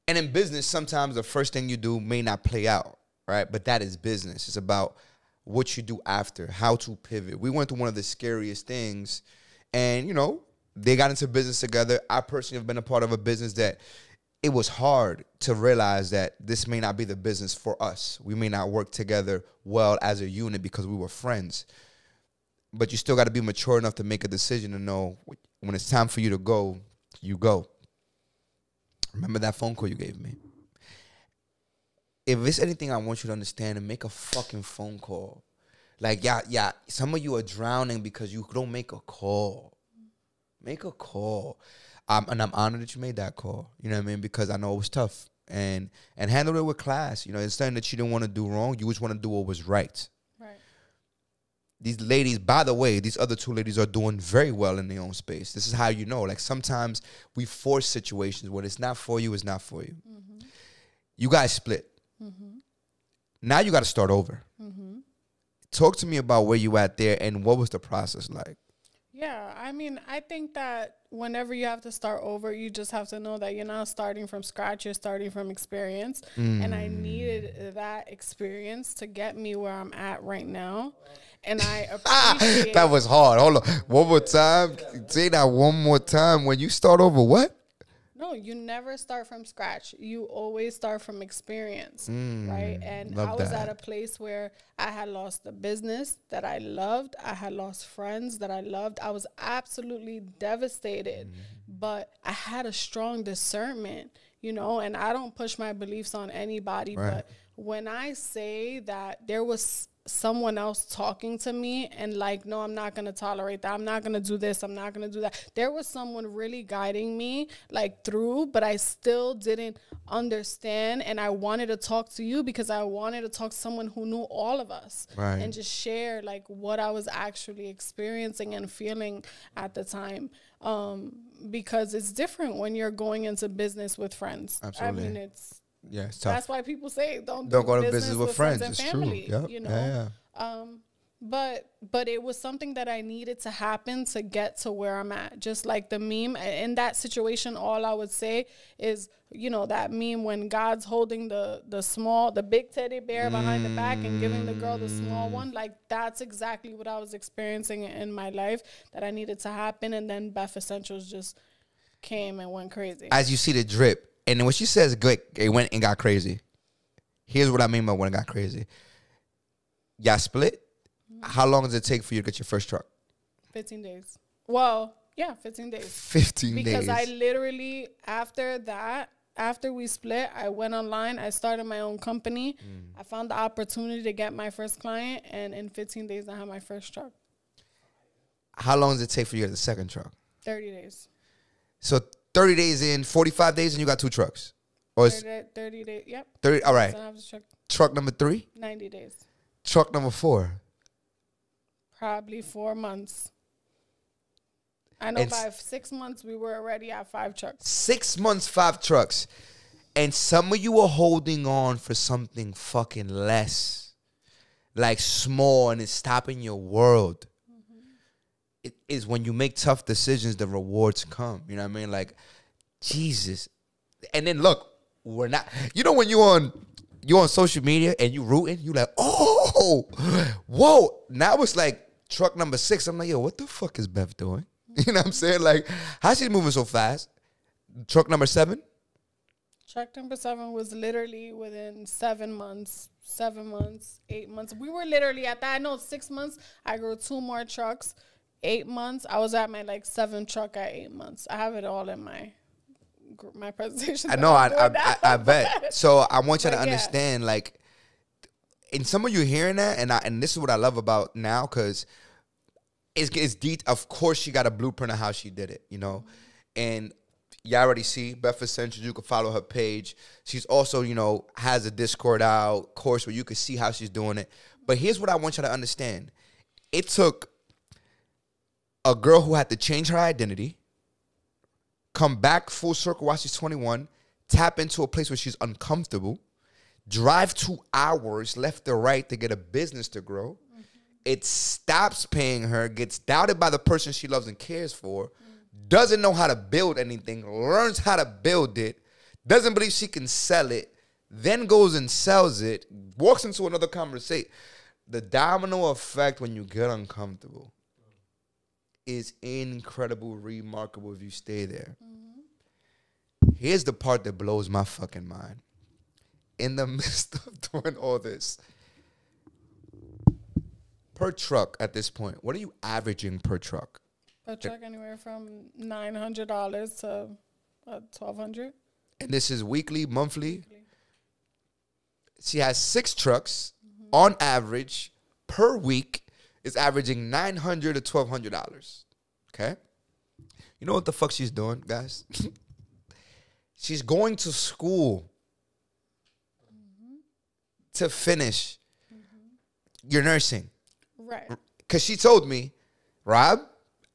[SPEAKER 1] And in business, sometimes the first thing you do may not play out, right? But that is business. It's about what you do after, how to pivot. We went through one of the scariest things, and, they got into business together. I personally have been a part of a business that it was hard to realize that this may not be the business for us. We may not work together well as a unit because we were friends. But you still got to be mature enough to make a decision to know when it's time for you to go, you go. Remember that phone call you gave me? If it's anything I want you to understand, and make a fucking phone call. Like, yeah, some of you are drowning because you don't make a call. Make a call. And I'm honored that you made that call. You know what I mean? Because I know it was tough. And handle it with class. It's something that you didn't want to do wrong. You just want to do what was right. These ladies, by the way, these other two ladies are doing very well in their own space. This is how you know. Like, sometimes we force situations when it's not for you, it's not for you. You guys split. Now you got to start over. Talk to me about where you at there and what was the process like?
[SPEAKER 2] Yeah, I think that whenever you have to start over, you just have to know that you're not starting from scratch, you're starting from experience. And I needed that experience to get me where I'm at right now. And I appreciate
[SPEAKER 1] that was hard. Hold on. One more time. Say that one more time. When you start over, what?
[SPEAKER 2] No, you never start from scratch. You always start from experience, right? And I was at a place where I had lost the business that I loved. I had lost friends that I loved. I was absolutely devastated, but I had a strong discernment, and I don't push my beliefs on anybody. Right. But when I say that there was someone else talking to me and like, no, I'm not going to tolerate that. I'm not going to do this. I'm not going to do that. There was someone really guiding me like through, but I still didn't understand. And I wanted to talk to you because I wanted to talk to someone who knew all of us and just share like what I was actually experiencing and feeling at the time. Because it's different when you're going into business with friends.
[SPEAKER 1] Absolutely.
[SPEAKER 2] It's
[SPEAKER 1] tough.
[SPEAKER 2] That's why people say don't
[SPEAKER 1] go to business with friends.
[SPEAKER 2] And
[SPEAKER 1] it's
[SPEAKER 2] family,
[SPEAKER 1] true. Yep.
[SPEAKER 2] But it was something that I needed to happen to get to where I'm at. Just like the meme in that situation, all I would say is, that meme when God's holding the big teddy bear behind the back and giving the girl the small one. Like, that's exactly what I was experiencing in my life that I needed to happen. And then Beth Essential is just came and went crazy.
[SPEAKER 1] As you see the drip. And then when she says good, it went and got crazy. Here's what I mean by when it got crazy. Y'all split? How long does it take for you to get your first truck?
[SPEAKER 2] 15 days. Well, yeah, 15 days.
[SPEAKER 1] 15 days.
[SPEAKER 2] Because I literally, after we split, I went online. I started my own company. I found the opportunity to get my first client. And in 15 days, I had my first truck.
[SPEAKER 1] How long does it take for you to get the second truck?
[SPEAKER 2] 30 days.
[SPEAKER 1] So 30 days in, 45 days, and you got 2 trucks? Or
[SPEAKER 2] 30 days, yep.
[SPEAKER 1] 30, all right.
[SPEAKER 2] So I have a truck.
[SPEAKER 1] Truck number 3?
[SPEAKER 2] 90 days.
[SPEAKER 1] Truck number 4?
[SPEAKER 2] Probably 4 months. I know by 6 months, we were already at 5 trucks.
[SPEAKER 1] 6 months, 5 trucks. And some of you are holding on for something fucking less. Like small, and it's stopping your world. It is when you make tough decisions, the rewards come. You know what I mean? Like, Jesus. And then look, we're not. You know when you on social media and you rooting, you like, oh, whoa. Now it's like truck number 6. I'm like, yo, what the fuck is Beth doing? You know what I'm saying? Like, how's she moving so fast? Truck number 7?
[SPEAKER 2] Truck number 7 was literally within 7 months, 7 months, 8 months. We were literally at that. I know 6 months, I grew 2 more trucks. 8 months, I was at my 7th truck at 8 months. I have it all in my presentation.
[SPEAKER 1] I know, I bet. So I want you to understand, like, and some of you hearing that, and this is what I love about now, because it's deep. Of course, she got a blueprint of how she did it, you know, and you already see Beth Essential. You can follow her page. She's also, you know, has a Discord out course where you can see how she's doing it. But here's what I want you to understand: it took a girl who had to change her identity, come back full circle while she's 21, tap into a place where she's uncomfortable, drive 2 hours left or right to get a business to grow. It stops paying her, gets doubted by the person she loves and cares for, doesn't know how to build anything, learns how to build it, doesn't believe she can sell it, then goes and sells it, walks into another conversation. The domino effect when you get uncomfortable is incredible, remarkable if you stay there. Here's the part that blows my fucking mind. In the midst of doing all this, per truck at this point, what are you averaging per truck?
[SPEAKER 2] Per truck, anywhere from $900 to $1,200.
[SPEAKER 1] And this is weekly, monthly? She has 6 trucks. On average, per week, is averaging $900 to $1,200. Okay? You know what the fuck she's doing, guys? She's going to school to finish your nursing.
[SPEAKER 2] Right.
[SPEAKER 1] Because she told me, Rob,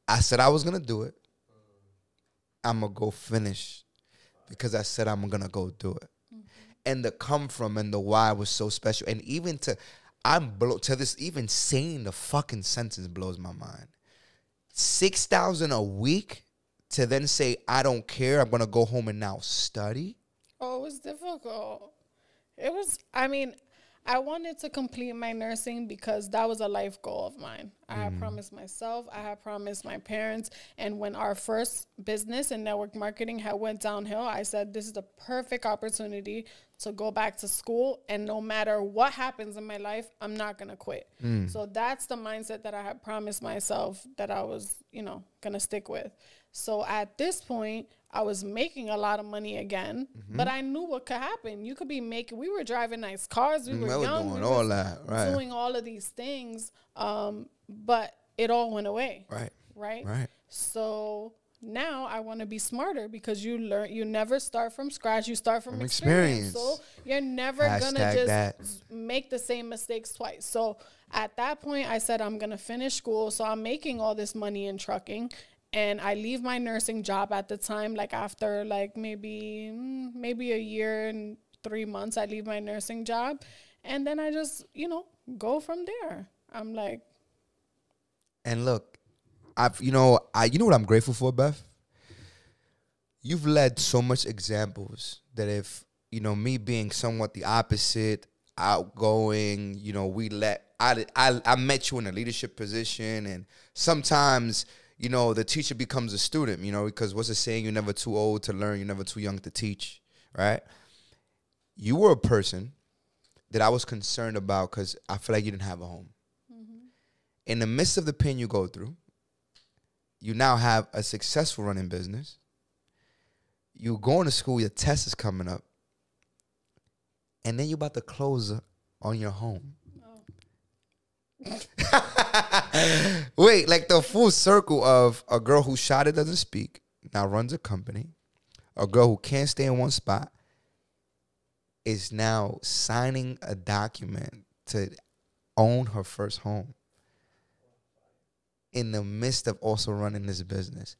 [SPEAKER 1] I said I was going to do it. I'm going to go finish because I said I'm going to go do it. And the come from and the why was so special. And even to this, even saying the fucking sentence blows my mind. $6,000 a week to then say, I don't care, I'm going to go home and now study.
[SPEAKER 2] Oh, it was difficult. It was, I mean, I wanted to complete my nursing because that was a life goal of mine. I had promised myself, I had promised my parents, and when our first business and network marketing had went downhill, I said, this is the perfect opportunity to go back to school, and no matter what happens in my life, I'm not going to quit. So that's the mindset that I had promised myself that I was, you know, going to stick with. So at this point, I was making a lot of money again, but I knew what could happen. You could be making, we were driving nice cars, we were young,
[SPEAKER 1] doing all that, right?
[SPEAKER 2] Doing all of these things, but it all went away. Right. So now I want to be smarter because you never start from scratch. You start from experience. So you're never going to just make the same mistakes twice. So at that point, I said, I'm going to finish school. So I'm making all this money in trucking. And I leave my nursing job at the time, like after like maybe a year and 3 months, I leave my nursing job. And then I just, you know, go from there. I'm like.
[SPEAKER 1] And look, you know what I'm grateful for, Beth? You've led so much examples that if, you know, me being somewhat the opposite, outgoing, you know, I met you in a leadership position, and sometimes, you know, the teacher becomes a student, you know, because what's the saying? You're never too old to learn. You're never too young to teach, right? You were a person that I was concerned about because I feel like you didn't have a home. In the midst of the pain you go through, you now have a successful running business. You going to school, your test is coming up. And then you're about to close on your home. Wait, like the full circle of a girl who's shy that doesn't speak, now runs a company. A girl who can't stay in one spot is now signing a document to own her first home in the midst of also running this business.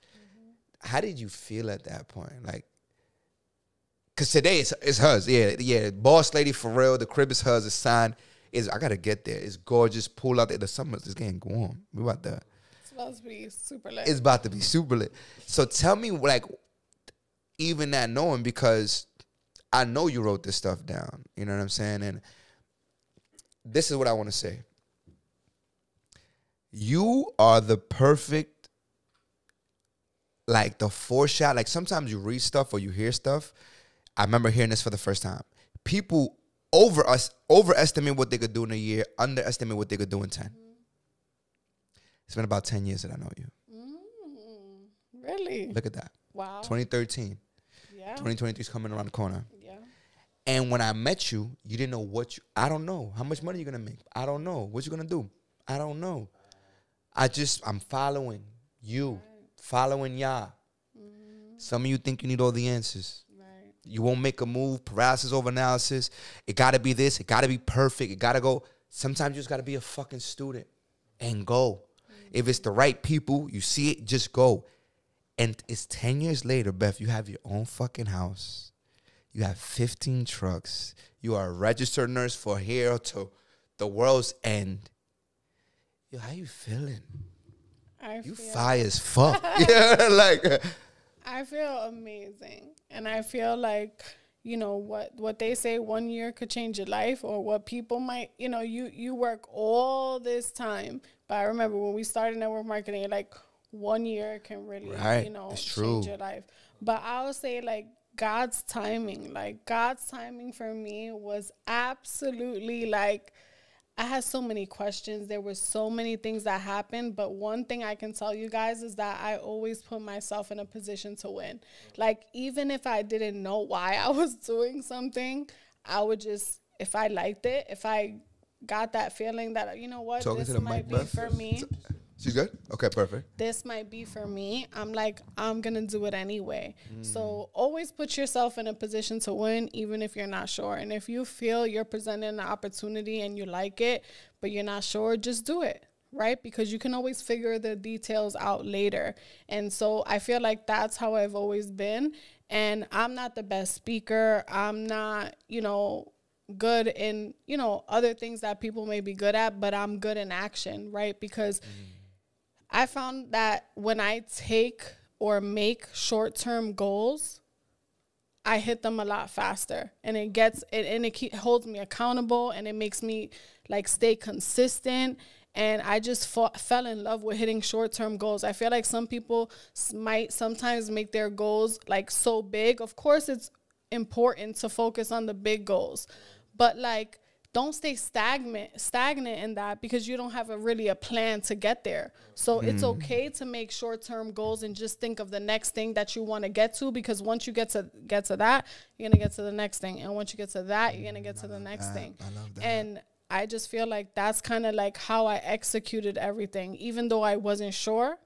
[SPEAKER 1] How did you feel at that point? Like, because today it's hers. Yeah, boss lady for real. The crib is hers. It's signed. I got to get there. It's gorgeous. Pool out there. The summer is getting warm. We about to.
[SPEAKER 2] It's about to be super lit.
[SPEAKER 1] It's about to be super lit. So tell me, like, even that knowing, because I know you wrote this stuff down. You know what I'm saying? And this is what I want to say. You are the perfect, like, the foreshot. Like, sometimes you read stuff or you hear stuff. I remember hearing this for the first time. People overestimate what they could do in a year, underestimate what they could do in 10. It's been about 10 years that I know you.
[SPEAKER 2] Really?
[SPEAKER 1] Look at that.
[SPEAKER 2] Wow.
[SPEAKER 1] 2013.
[SPEAKER 2] Yeah.
[SPEAKER 1] 2023 is coming around the corner.
[SPEAKER 2] Yeah.
[SPEAKER 1] And when I met you, you didn't know I don't know. How much money you going to make? I don't know. What you going to do? I don't know. I'm following you, following y'all. Some of you think you need all the answers.
[SPEAKER 2] Right.
[SPEAKER 1] You won't make a move, paralysis over analysis. It got to be this. It got to be perfect. It got to go. Sometimes you just got to be a fucking student and go. If it's the right people, you see it, just go. And it's 10 years later, Beth, you have your own fucking house. You have 15 trucks. You are a registered nurse for here to the world's end. Yo, how you feeling? You fire as fuck. Yeah, like.
[SPEAKER 2] I feel amazing. And I feel like, you know, what they say 1 year could change your life, or what people might, you know, you work all this time. But I remember when we started network marketing, like 1 year can really, you know, change your life. But I would say, like, God's timing for me was absolutely, like, I had so many questions. There were so many things that happened. But one thing I can tell you guys is that I always put myself in a position to win. Like, even if I didn't know why I was doing something, I would just, if I liked it, if I got that feeling that, you know what, this might be for me.
[SPEAKER 1] She's good? Okay, perfect.
[SPEAKER 2] This might be for me. I'm like, I'm going to do it anyway. So always put yourself in a position to win, even if you're not sure. And if you feel you're presenting an opportunity and you like it, but you're not sure, just do it, right? Because you can always figure the details out later. And so I feel like that's how I've always been. And I'm not the best speaker. I'm not, you know, good in, you know, other things that people may be good at, but I'm good in action, right? Because I found that when I take or make short-term goals, I hit them a lot faster, and it holds me accountable, and it makes me, like, stay consistent. And I just fell in love with hitting short-term goals. I feel like some people might sometimes make their goals, like, so big. Of course, it's important to focus on the big goals, but, like, don't stay stagnant in that, because you don't have really a plan to get there. So it's okay to make short-term goals and just think of the next thing that you want to get to, because once you get to that, you're going to get to the next thing. And once you get to that, you're going to get to the next thing.
[SPEAKER 1] I love that.
[SPEAKER 2] And I just feel like that's kind of like how I executed everything. Even though I wasn't sure,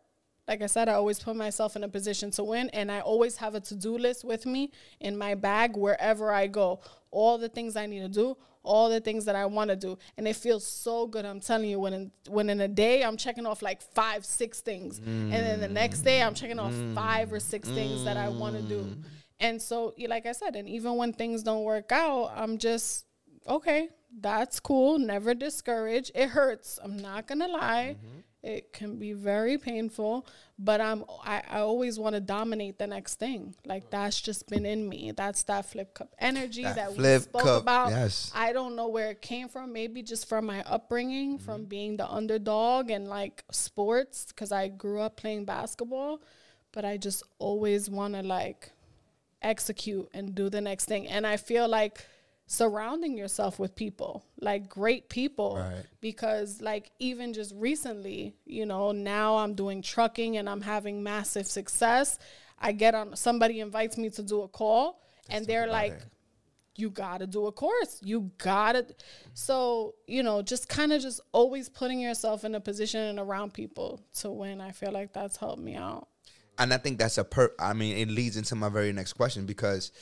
[SPEAKER 2] like I said, I always put myself in a position to win, and I always have a to-do list with me in my bag wherever I go. All the things I need to do, all the things that I want to do. And it feels so good, I'm telling you, when in a day I'm checking off like 5-6 things. And then the next day I'm checking off 5 or 6 things that I want to do. And so, like I said, and even when things don't work out, I'm just, okay, that's cool. Never discouraged. It hurts. I'm not going to lie. It can be very painful, but I always want to dominate the next thing. Like, that's just been in me. That's that flip cup energy that we spoke about.
[SPEAKER 1] Yes.
[SPEAKER 2] I don't know where it came from. Maybe just from my upbringing, from being the underdog and like sports, because I grew up playing basketball. But I just always want to like execute and do the next thing. And I feel like surrounding yourself with people, like great people,
[SPEAKER 1] right.
[SPEAKER 2] Because like even just recently, you know, now I'm doing trucking and I'm having massive success. I get on, somebody invites me to do a call and they're like, you gotta do a course. You gotta. So, you know, just kind of just always putting yourself in a position and around people to win. I feel like that's helped me out.
[SPEAKER 1] And I think that's I mean, it leads into my very next question, because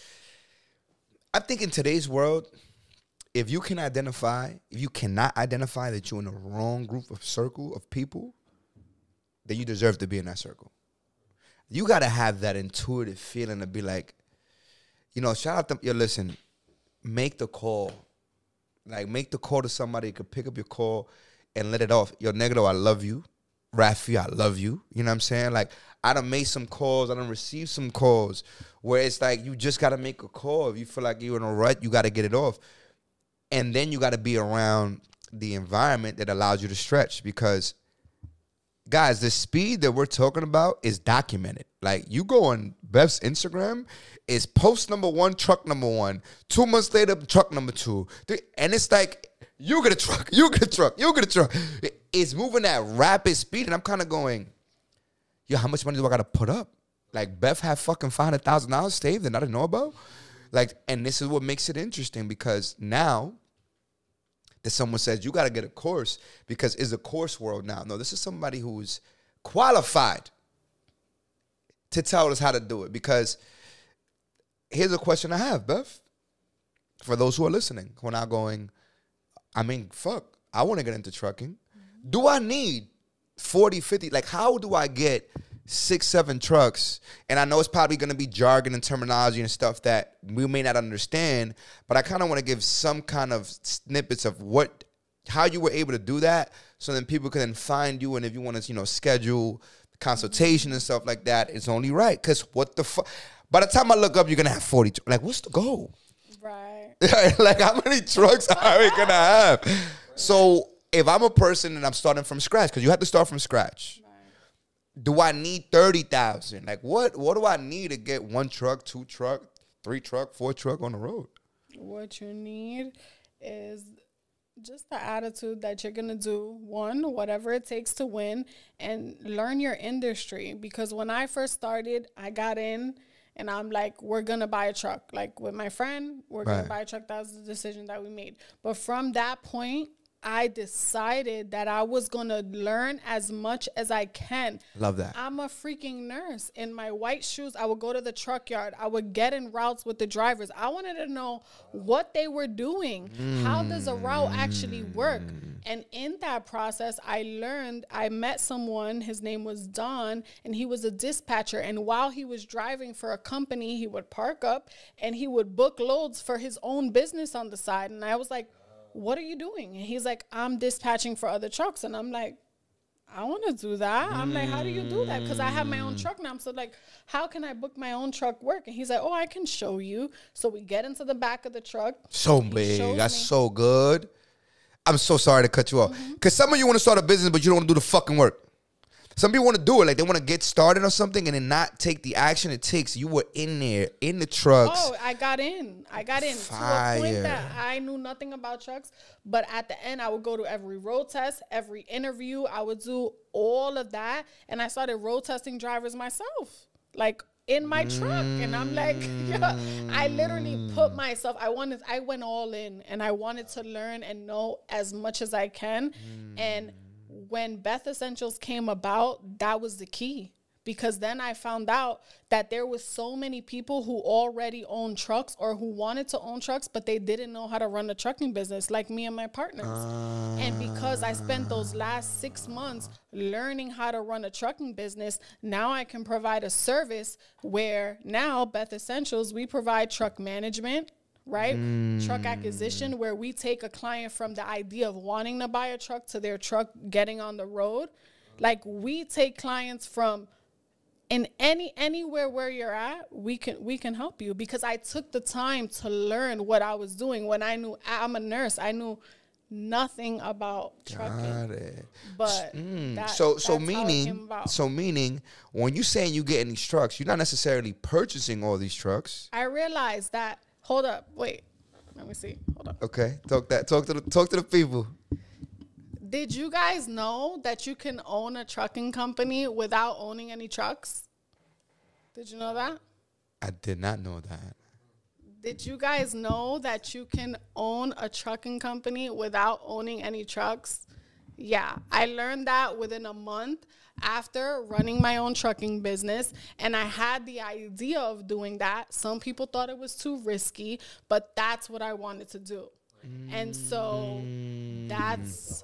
[SPEAKER 1] I think in today's world, if you cannot identify that you're in the wrong circle of people, then you deserve to be in that circle. You got to have that intuitive feeling to be like, you know, shout out to, yo, listen, make the call. Like, make the call to somebody who could pick up your call and let it off. Yo, Negro, I love you. Rafi, I love you. You know what I'm saying? Like, I done made some calls. I done received some calls where it's like you just got to make a call. If you feel like you're in a rut, you got to get it off. And then you got to be around the environment that allows you to stretch, because, guys, the speed that we're talking about is documented. Like, you go on Beth's Instagram, it's post number 1, truck number 1. 2 months later, truck number 2. And it's like, you get a truck, you get a truck, you get a truck. It's moving at rapid speed. And I'm kind of going, yo, how much money do I got to put up? Like, Beth had fucking $500,000 saved that I didn't know about. Like, and this is what makes it interesting, because now that someone says you got to get a course, because it's a course world now. No, this is somebody who's qualified to tell us how to do it. Because here's a question I have, Beth, for those who are listening, who are now going, I mean, fuck, I want to get into trucking. Do I need 40, 50? Like, how do I get 6, 7 trucks? And I know it's probably going to be jargon and terminology and stuff that we may not understand, but I kind of want to give some kind of snippets of how you were able to do that, so then people can then find you. And if you want to, you know, schedule consultation and stuff like that, it's only right. Because what the fuck? By the time I look up, you're going to have 40. Like, what's the goal?
[SPEAKER 2] Right.
[SPEAKER 1] Like, how many trucks are we going to have? Right. So if I'm a person and I'm starting from scratch, because you have to start from scratch. Right. Do I need 30,000? Like, what do I need to get 1 truck, 2 truck, 3 truck, 4 truck on the road?
[SPEAKER 2] What you need is just the attitude that you're going to do, whatever it takes to win, and learn your industry. Because when I first started, I got in and I'm like, we're going to buy a truck. Like, with my friend, we're going to buy a truck. That was the decision that we made. But from that point, I decided that I was going to learn as much as I can.
[SPEAKER 1] Love that.
[SPEAKER 2] I'm a freaking nurse. In my white shoes, I would go to the truck yard. I would get in routes with the drivers. I wanted to know what they were doing. How does a route actually work? And in that process, I met someone, his name was Don, and he was a dispatcher. And while he was driving for a company, he would park up and he would book loads for his own business on the side. And I was like, what are you doing? And he's like, I'm dispatching for other trucks. And I'm like, I want to do that. I'm like, how do you do that? Because I have my own truck now. So like, how can I book my own truck work? And he's like, oh, I can show you. So we get into the back of the truck.
[SPEAKER 1] So big. That's so good. I'm so sorry to cut you off. Because some of you want to start a business, but you don't want to do the fucking work. Some people want to do it. Like, they want to get started on something and then not take the action it takes. You were in there, in the trucks.
[SPEAKER 2] Oh, I got in. Fire. To a point that I knew nothing about trucks. But at the end, I would go to every road test, every interview. I would do all of that. And I started road testing drivers myself, like in my truck. And I'm like, yeah, I literally put myself, I went all in, and I wanted to learn and know as much as I can. And when Beth Essentials came about, that was the key. Because then I found out that there was so many people who already own trucks or who wanted to own trucks, but they didn't know how to run a trucking business, like me and my partners. And because I spent those last 6 months learning how to run a trucking business, now I can provide a service where now Beth Essentials, we provide truck management, right? Truck acquisition, where we take a client from the idea of wanting to buy a truck to their truck getting on the road. Like, we take clients from in anywhere where you're at. We can help you, because I took the time to learn what I was doing. When I'm a nurse, I knew nothing about trucking.
[SPEAKER 1] Got it.
[SPEAKER 2] But
[SPEAKER 1] meaning when you saying you getting these trucks, you're not necessarily purchasing all these trucks.
[SPEAKER 2] I realized that. Hold up, wait. Let me see. Hold up.
[SPEAKER 1] Okay, talk to the people.
[SPEAKER 2] Did you guys know that you can own a trucking company without owning any trucks? Did you know that?
[SPEAKER 1] I did not know that.
[SPEAKER 2] Did you guys know that you can own a trucking company without owning any trucks? Yeah, I learned that within a month after running my own trucking business, and I had the idea of doing that. Some people thought it was too risky, but that's what I wanted to do. And so that's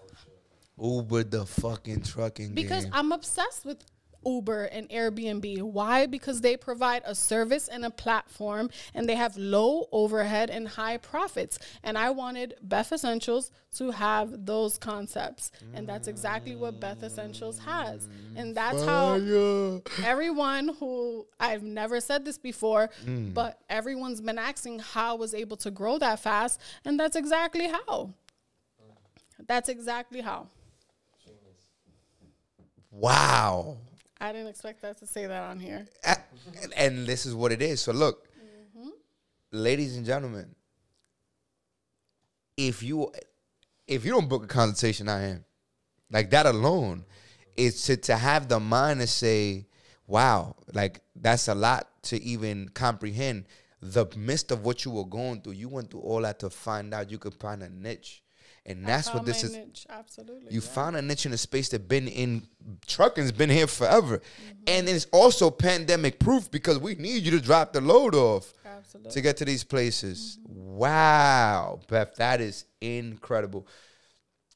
[SPEAKER 1] Uber the fucking trucking
[SPEAKER 2] because
[SPEAKER 1] game.
[SPEAKER 2] I'm obsessed with Uber and Airbnb. Why? Because they provide a service and a platform, and they have low overhead and high profits. And I wanted Beth Essentials to have those concepts. And that's exactly what Beth Essentials has. And that's how everyone who, I've never said this before, but everyone's been asking how I was able to grow that fast. And that's exactly how. That's exactly how.
[SPEAKER 1] Wow.
[SPEAKER 2] I didn't expect that to say that on here.
[SPEAKER 1] And this is what it is. So look, ladies and gentlemen, if you don't book a consultation, I am. Like, that alone is to have the mind to say, wow, like, that's a lot to even comprehend. The midst of what you were going through, you went through all that to find out you could find a niche. And that's what this is.
[SPEAKER 2] Niche. Absolutely.
[SPEAKER 1] You found a niche in a space that been in trucking's been here forever. And it's also pandemic proof, because we need you to drop the load off to get to these places. Wow, Beth, that is incredible.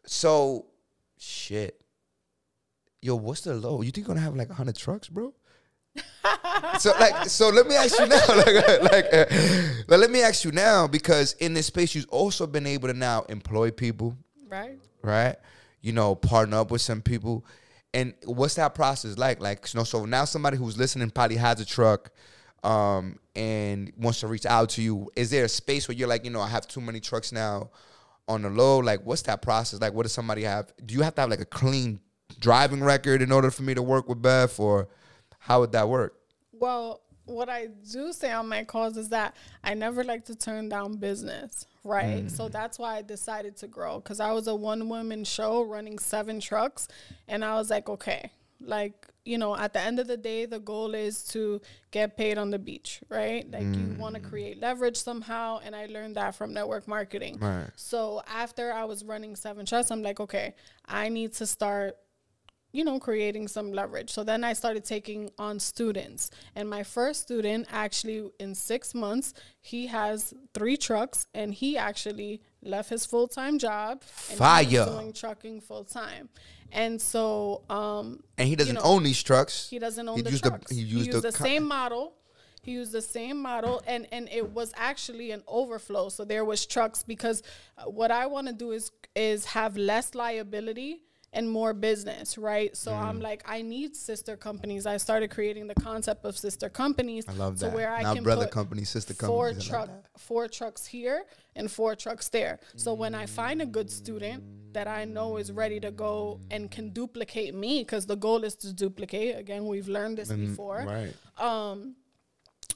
[SPEAKER 1] So, shit. Yo, what's the load? You think you're gonna have like 100 trucks, bro? So let me ask you now, let me ask you now, because in this space you've also been able to now employ people, right? You know, partner up with some people, and what's that process like? Like, you know, so now somebody who's listening probably has a truck, and wants to reach out to you. Is there a space where you're like, you know, I have too many trucks now on the low? Like, what's that process like? What does somebody have? Do you have to have like a clean driving record in order for me to work with Beth, or how would that work?
[SPEAKER 2] Well, what I do say on my calls is that I never like to turn down business, right? So that's why I decided to grow, because I was a one-woman show running 7 trucks, and I was like, okay, like, you know, at the end of the day, the goal is to get paid on the beach, right? Like, you want to create leverage somehow, and I learned that from network marketing.
[SPEAKER 1] Right.
[SPEAKER 2] So after I was running 7 trucks, I'm like, okay, I need to start, you know, creating some leverage. So then I started taking on students. And my first student, actually, in 6 months, he has 3 trucks, and he actually left his full-time job and he's doing trucking full-time. And so
[SPEAKER 1] and he doesn't own these trucks.
[SPEAKER 2] He doesn't own the trucks. He used the same model. He used the same model, and it was actually an overflow. So there was trucks, because what I want to do is have less liability and more business, right? So I'm like, I need sister companies. I started creating the concept of sister companies.
[SPEAKER 1] I love that.
[SPEAKER 2] So where I
[SPEAKER 1] now
[SPEAKER 2] can
[SPEAKER 1] brother
[SPEAKER 2] put
[SPEAKER 1] companies, sister companies.
[SPEAKER 2] 4 trucks here and 4 trucks there. So when I find a good student that I know is ready to go and can duplicate me, because the goal is to duplicate. Again, we've learned this before.
[SPEAKER 1] Right.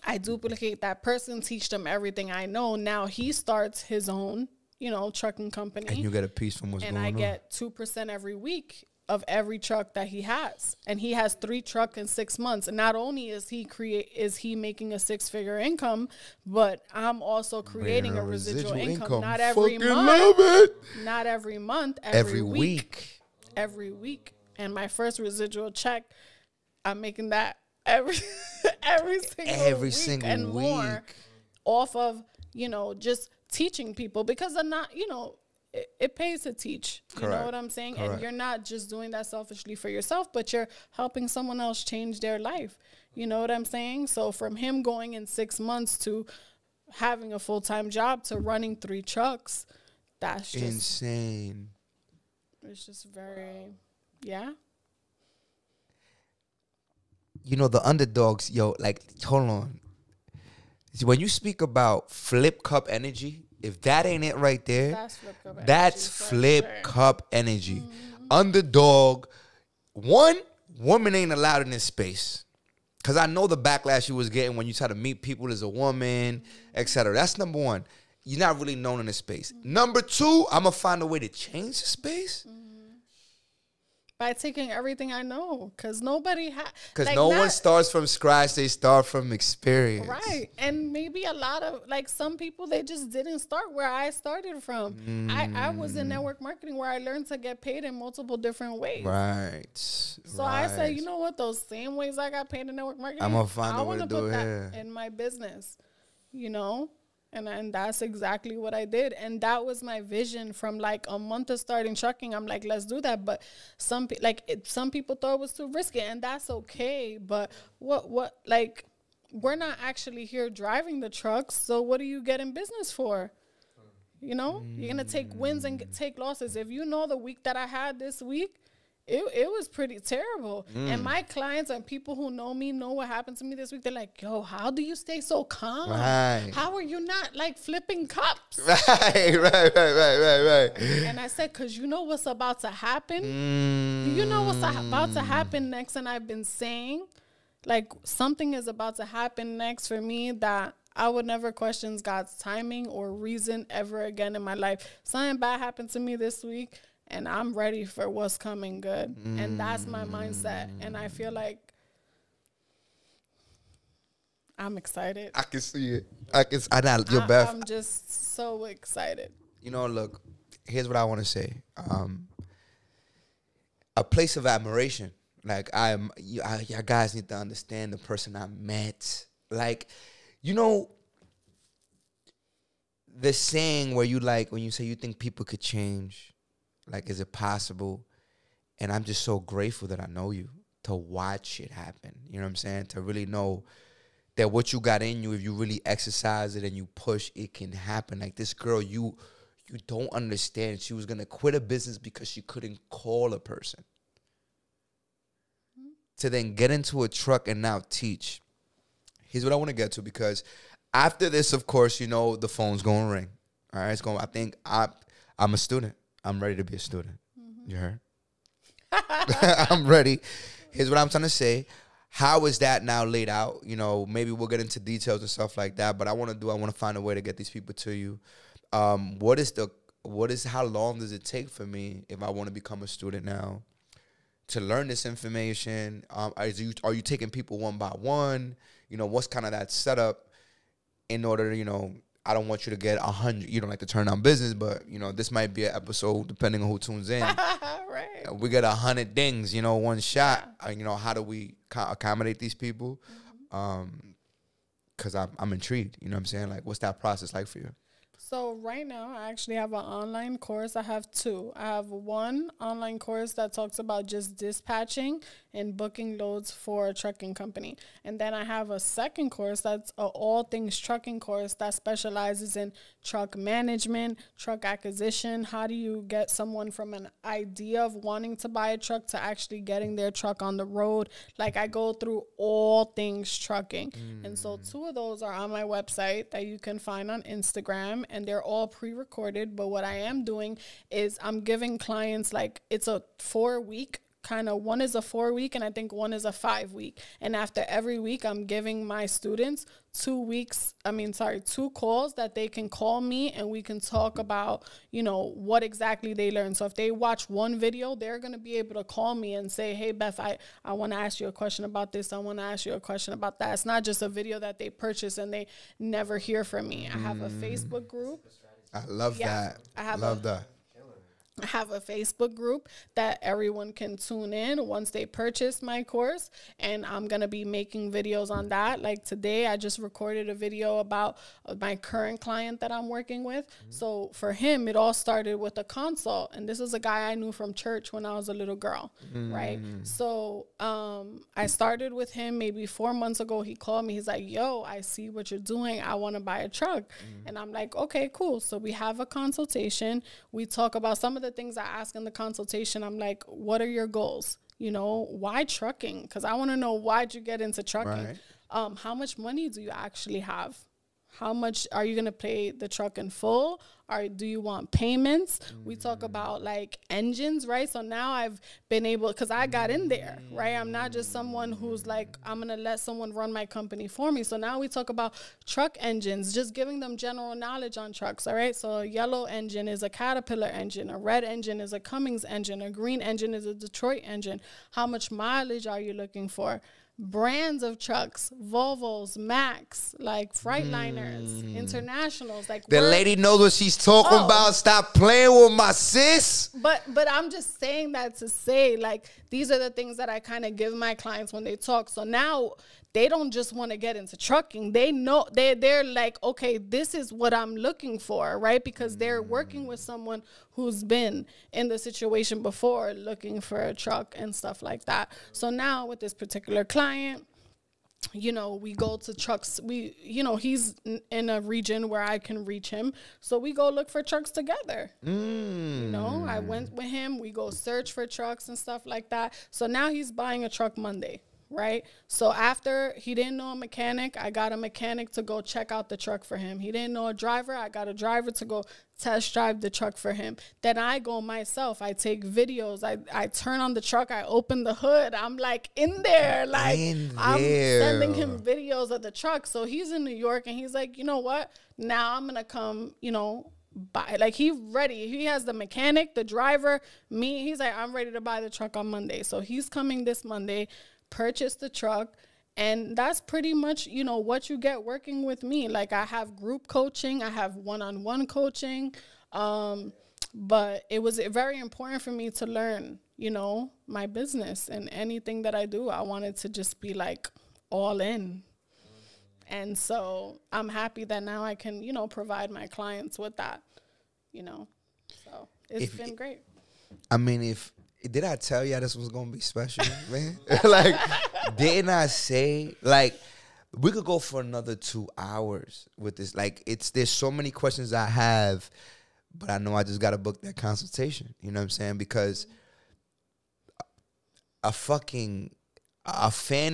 [SPEAKER 2] I duplicate that person, teach them everything I know. Now he starts his own, you know, trucking company.
[SPEAKER 1] And you get a piece from what's going on.
[SPEAKER 2] And I get 2% every week of every truck that he has. And he has 3 trucks in 6 months. And not only is he making a 6-figure income, but I'm also creating a residual income. Not every month. Not every month. Every week. Every week. And my first residual check, I'm making that every single week and more off of, you know, just teaching people, because they're not, you know, it pays to teach. You know what I'm saying? Correct. And you're not just doing that selfishly for yourself, but you're helping someone else change their life. You know what I'm saying? So from him going in 6 months to having a full-time job to running 3 trucks, that's just
[SPEAKER 1] insane.
[SPEAKER 2] It's just very, yeah.
[SPEAKER 1] you know, the underdogs, yo, like, hold on. When you speak about flip cup energy, if that ain't it right there,
[SPEAKER 2] that's
[SPEAKER 1] flip cup energy. Underdog. One, woman ain't allowed in this space. Because I know the backlash you was getting when you try to meet people as a woman, etc. That's number one. You're not really known in this space. Number two, I'm going to find a way to change the space.
[SPEAKER 2] By taking everything I know. Because nobody has...
[SPEAKER 1] Because no one starts from scratch. They start from experience.
[SPEAKER 2] Right. And maybe a lot of... Like, some people, they just didn't start where I started from. I was in network marketing where I learned to get paid in multiple different ways.
[SPEAKER 1] Right.
[SPEAKER 2] So I said, you know what? Those same ways I got paid in network marketing,
[SPEAKER 1] I'm going to find a way to do it
[SPEAKER 2] that in my business. You know? And that's exactly what I did. And that was my vision from like a month of starting trucking. I'm like, let's do that. But some people thought it was too risky, and that's okay. But what like, we're not actually here driving the trucks. So what do you get in business for? You know, you're going to take wins and take losses. If you know the week that I had this week, it was pretty terrible. And my clients and people who know me know what happened to me this week. They're like, yo, how do you stay so calm?
[SPEAKER 1] Right.
[SPEAKER 2] How are you not like flipping cups?
[SPEAKER 1] Right.
[SPEAKER 2] And I said, because you know what's about to happen? Do you know what's about to happen next? And I've been saying, like, something is about to happen next for me that I would never question God's timing or reason ever again in my life. Something bad happened to me this week, and I'm ready for what's coming good. And that's my mindset. And I feel like I'm excited.
[SPEAKER 1] I can see it. You're Beth.
[SPEAKER 2] I'm just so excited.
[SPEAKER 1] You know, look, here's what I want to say. A place of admiration. Like, you guys need to understand the person I met. Like, you know, the saying where you like, when you say you think people could change, like, is it possible? And I'm just so grateful that I know you, to watch it happen. You know what I'm saying? To really know that what you got in you, if you really exercise it and you push, it can happen. Like, this girl, you don't understand. She was going to quit a business because she couldn't call a person. To then get into a truck and now teach. Here's what I want to get to, because after this, of course, you know, the phone's going to ring. All right? I think I'm a student. I'm ready to be a student. You heard? I'm ready. Here's what I'm trying to say. How is that now laid out? You know, maybe we'll get into details and stuff like that. But I want to find a way to get these people to you. How long does it take for me if I want to become a student now to learn this information? Are you taking people one by one? You know, what's kind of that setup in order to, you know, I don't want you to get 100. You don't like to turn down business, but, you know, this might be an episode depending on who tunes in.
[SPEAKER 2] Right.
[SPEAKER 1] We get 100 dings, you know, one shot. Yeah. You know, how do we accommodate these people? Because I'm intrigued. You know what I'm saying? Like, what's that process like for you?
[SPEAKER 2] So right now, I actually have an online course. I have two. I have one online course that talks about just dispatching and booking loads for a trucking company. And then I have a second course that's an AllThingsTrucking course that specializes in truck management, truck acquisition. How do you get someone from an idea of wanting to buy a truck to actually getting their truck on the road? Like, I go through all things trucking. And so two of those are on my website that you can find on Instagram, and they're all pre-recorded. But what I am doing is I'm giving clients, like, it's a 4-week kind of, one is a 4-week and I think one is a 5-week. And after every week, I'm giving my students 2 calls that they can call me and we can talk about, you know, what exactly they learned. So if they watch one video, they're going to be able to call me and say, hey, Beth, I want to ask you a question about this. I want to ask you a question about that. It's not just a video that they purchase and they never hear from me. I have a Facebook group.
[SPEAKER 1] I love that. I love that.
[SPEAKER 2] I have a Facebook group that everyone can tune in once they purchase my course, and I'm going to be making videos on that. Like today, I just recorded a video about my current client that I'm working with. So for him, it all started with a consult, and this is a guy I knew from church when I was a little girl, right? So I started with him maybe 4 months ago. He called me. He's like, yo, I see what you're doing. I want to buy a truck. And I'm like, okay, cool. So we have a consultation. We talk about some of the things I ask in the consultation. I'm like, what are your goals? You know, why trucking? Because I want to know, why'd you get into trucking?
[SPEAKER 1] Right.
[SPEAKER 2] How much money do you actually have? How much are you going to pay the truck in full? Or do you want payments? We talk about like engines, right? So now I've been able, because I got in there, right? I'm not just someone who's like, I'm going to let someone run my company for me. So now we talk about truck engines, just giving them general knowledge on trucks, all right? So a yellow engine is a Caterpillar engine. A red engine is a Cummins engine. A green engine is a Detroit engine. How much mileage are you looking for? Brands of trucks, Volvos, Max, like Freightliners, Internationals. Like
[SPEAKER 1] the lady knows what she's talking about. Stop playing with my sis.
[SPEAKER 2] But I'm just saying that to say, like, these are the things that I kind of give my clients when they talk. So now they don't just want to get into trucking. They know they're like, okay, this is what I'm looking for, right? Because they're working with someone who's been in the situation before, looking for a truck and stuff like that. So now with this particular client, you know, we go to trucks. He's in a region where I can reach him. So we go look for trucks together. You know, I went with him. We go search for trucks and stuff like that. So now he's buying a truck Monday. Right? So after he didn't know a mechanic, I got a mechanic to go check out the truck for him. He didn't know a driver. I got a driver to go test drive the truck for him. Then I go myself. I take videos. I turn on the truck. I open the hood. I'm like in there. Like I'm sending him videos of the truck. So he's in New York and he's like, you know what? Now I'm going to come, you know, buy. Like he's ready. He has the mechanic, the driver, me. He's like, I'm ready to buy the truck on Monday. So he's coming this Monday, purchase the truck, and that's pretty much, you know, what you get working with me. Like I have group coaching, I have one-on-one coaching, but it was very important for me to learn, you know, my business, and anything that I do, I wanted to just be like all in. And so I'm happy that now I can, you know, provide my clients with that, you know, so it's been great.
[SPEAKER 1] I mean, did I tell y'all this was going to be special, man? Like, didn't I say, like, we could go for another 2 hours with this. Like, there's so many questions I have, but I know I just got to book that consultation. You know what I'm saying? Because a fan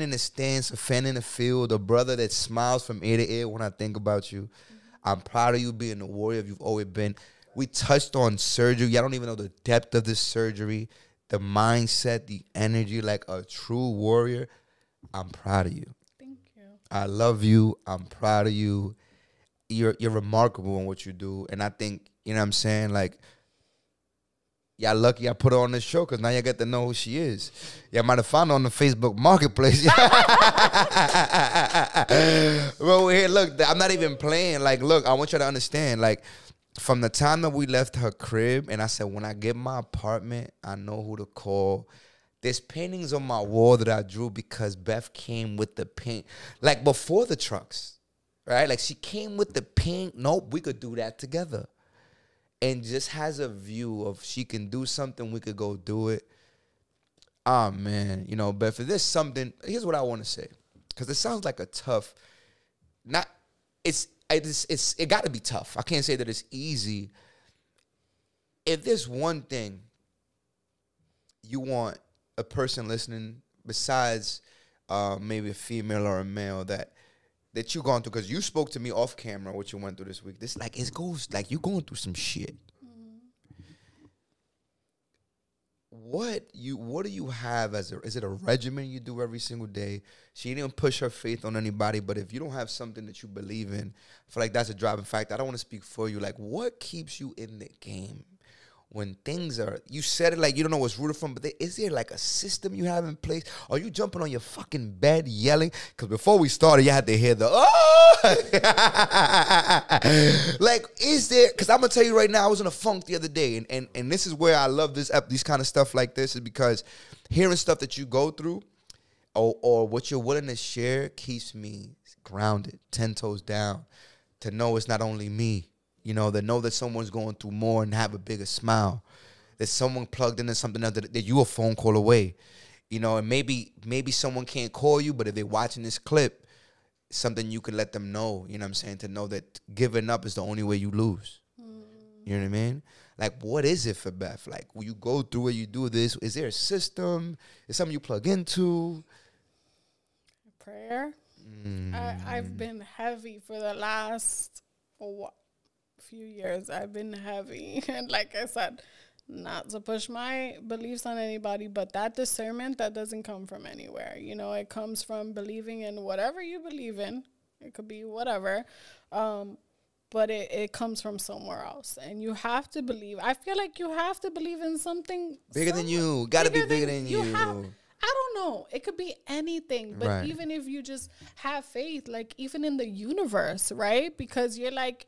[SPEAKER 1] in the stands, a fan in the field, a brother that smiles from ear to ear when I think about you. I'm proud of you being the warrior you've always been. We touched on surgery. I don't even know the depth of this surgery. The mindset, the energy, like a true warrior. I'm proud of you.
[SPEAKER 2] Thank you.
[SPEAKER 1] I love you. I'm proud of you. You're remarkable in what you do. And I think, you know what I'm saying, like, y'all lucky I put her on this show because now y'all get to know who she is. Y'all might have found her on the Facebook Marketplace. Well, here, look, I'm not even playing. Like, look, I want you to understand, like, from the time that we left her crib, and I said, when I get my apartment, I know who to call. There's paintings on my wall that I drew because Beth came with the paint. Like, before the trucks, right? Like, she came with the paint. Nope, we could do that together. And just has a view of she can do something, we could go do it. Oh, man. You know, Beth, if there's something, here's what I want to say. Because it sounds like a tough, it got to be tough. I can't say that it's easy. If there's one thing you want a person listening, besides maybe a female or a male, that you're going through, because you spoke to me off camera what you went through this week. This, like, it goes, like, you're going through some shit. What do you have is it a regimen you do every single day? She didn't push her faith on anybody, but if you don't have something that you believe in, I feel like that's a driving factor. I don't want to speak for you. Like, what keeps you in the game when things are, you said it like you don't know what's rooted from, but is there like a system you have in place? Are you jumping on your fucking bed yelling? Because before we started, you had to hear the, oh! Like, is there, because I'm going to tell you right now, I was in a funk the other day, and this is where I love these kind of stuff like this, is because hearing stuff that you go through or what you're willing to share keeps me grounded, 10 toes down, to know it's not only me. You know, to know that someone's going through more and have a bigger smile. That someone plugged into something else that you a phone call away. You know, and maybe someone can't call you, but if they're watching this clip, something you can let them know, you know what I'm saying, to know that giving up is the only way you lose. You know what I mean? Like, what is it for Beth? Like, when you go through it, you do this. Is there a system? Is something you plug into?
[SPEAKER 2] Prayer. I've been heavy for the last few years. I've been heavy. And like I said, not to push my beliefs on anybody, but that discernment, that doesn't come from anywhere. You know, it comes from believing in whatever you believe in. It could be whatever. But it comes from somewhere else. And you have to believe. I feel like you have to believe in something
[SPEAKER 1] bigger than you. Gotta be bigger than you.
[SPEAKER 2] I don't know. It could be anything. But even if you just have faith, like even in the universe, right? Because you're like,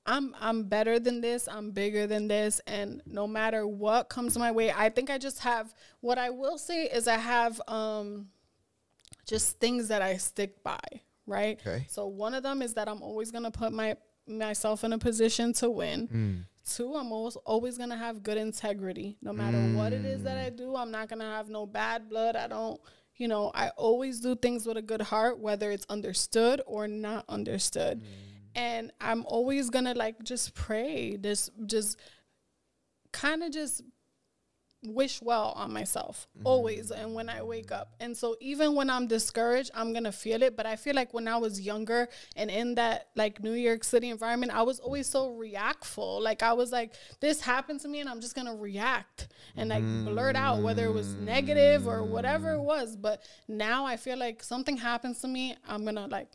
[SPEAKER 2] I'm better than this. I'm bigger than this. And no matter what comes my way, I think I just have, what I will say is I have just things that I stick by, right? Okay. So one of them is that I'm always going to put myself in a position to win. 2, I'm always going to have good integrity. No matter what it is that I do, I'm not going to have no bad blood. I don't, you know, I always do things with a good heart, whether it's understood or not understood. And I'm always going to like just pray, just kind of just wish well on myself always. And when I wake up, and so even when I'm discouraged, I'm gonna feel it. But I feel like when I was younger and in that like New York City environment, I was always so reactful. Like I was like, this happened to me and I'm just gonna react and like blurt out whether it was negative or whatever it was. But now I feel like something happens to me, I'm gonna like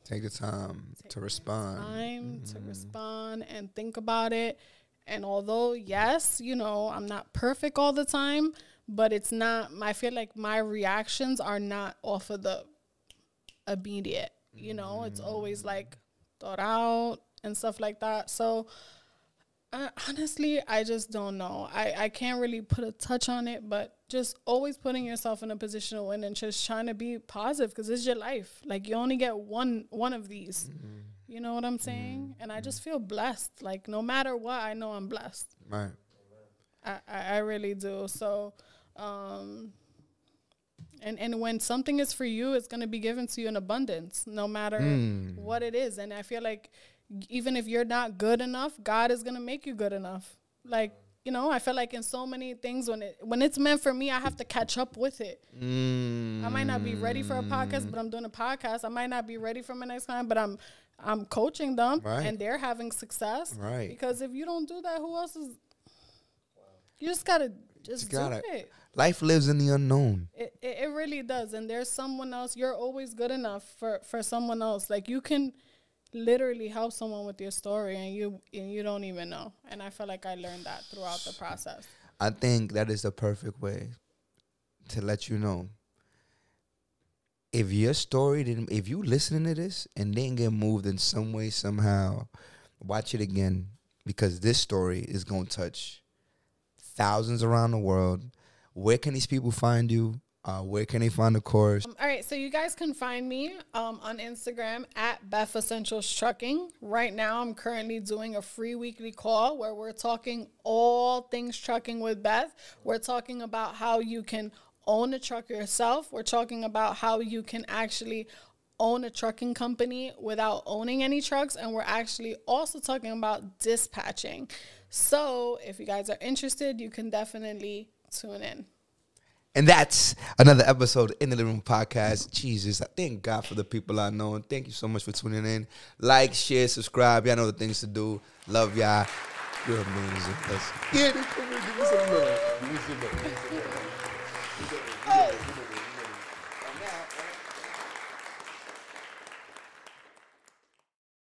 [SPEAKER 1] take the time to respond.
[SPEAKER 2] To respond and think about it. And although, yes, you know, I'm not perfect all the time, but it's not, I feel like my reactions are not off of the immediate, you know, it's always like thought out and stuff like that. So honestly, I just don't know. I can't really put a touch on it, but just always putting yourself in a position to win and just trying to be positive because it's your life. Like you only get one of these. You know what I'm saying? And I just feel blessed. Like, no matter what, I know I'm blessed.
[SPEAKER 1] Right.
[SPEAKER 2] I really do. So, and when something is for you, it's going to be given to you in abundance, no matter what it is. And I feel like even if you're not good enough, God is going to make you good enough. Like, you know, I feel like in so many things, when it's meant for me, I have to catch up with it. I might not be ready for a podcast, but I'm doing a podcast. I might not be ready for my next client, but I'm coaching them, and they're having success. Right. Because if you don't do that, who else is? You just gotta do it.
[SPEAKER 1] Life lives in the unknown.
[SPEAKER 2] It really does, and there's someone else. You're always good enough for someone else. Like you can literally help someone with your story, and you don't even know. And I feel like I learned that throughout the process.
[SPEAKER 1] I think that is the perfect way to let you know. If your story if you listening to this and didn't get moved in some way, somehow, watch it again because this story is going to touch thousands around the world. Where can these people find you? Where can they find the course?
[SPEAKER 2] All right, so you guys can find me on Instagram at Beth Essential Trucking. Right now, I'm currently doing a free weekly call where we're talking all things trucking with Beth. We're talking about how you can own a truck yourself. We're talking about how you can actually own a trucking company without owning any trucks. And we're actually also talking about dispatching. So if you guys are interested, you can definitely tune in.
[SPEAKER 1] And that's another episode in the Living Room Podcast. Jesus, I thank God for the people I know. And thank you so much for tuning in. Like, share, subscribe. Y'all know the things to do. Love y'all. You're amazing. Let's get it. Give me some love. Give me some love.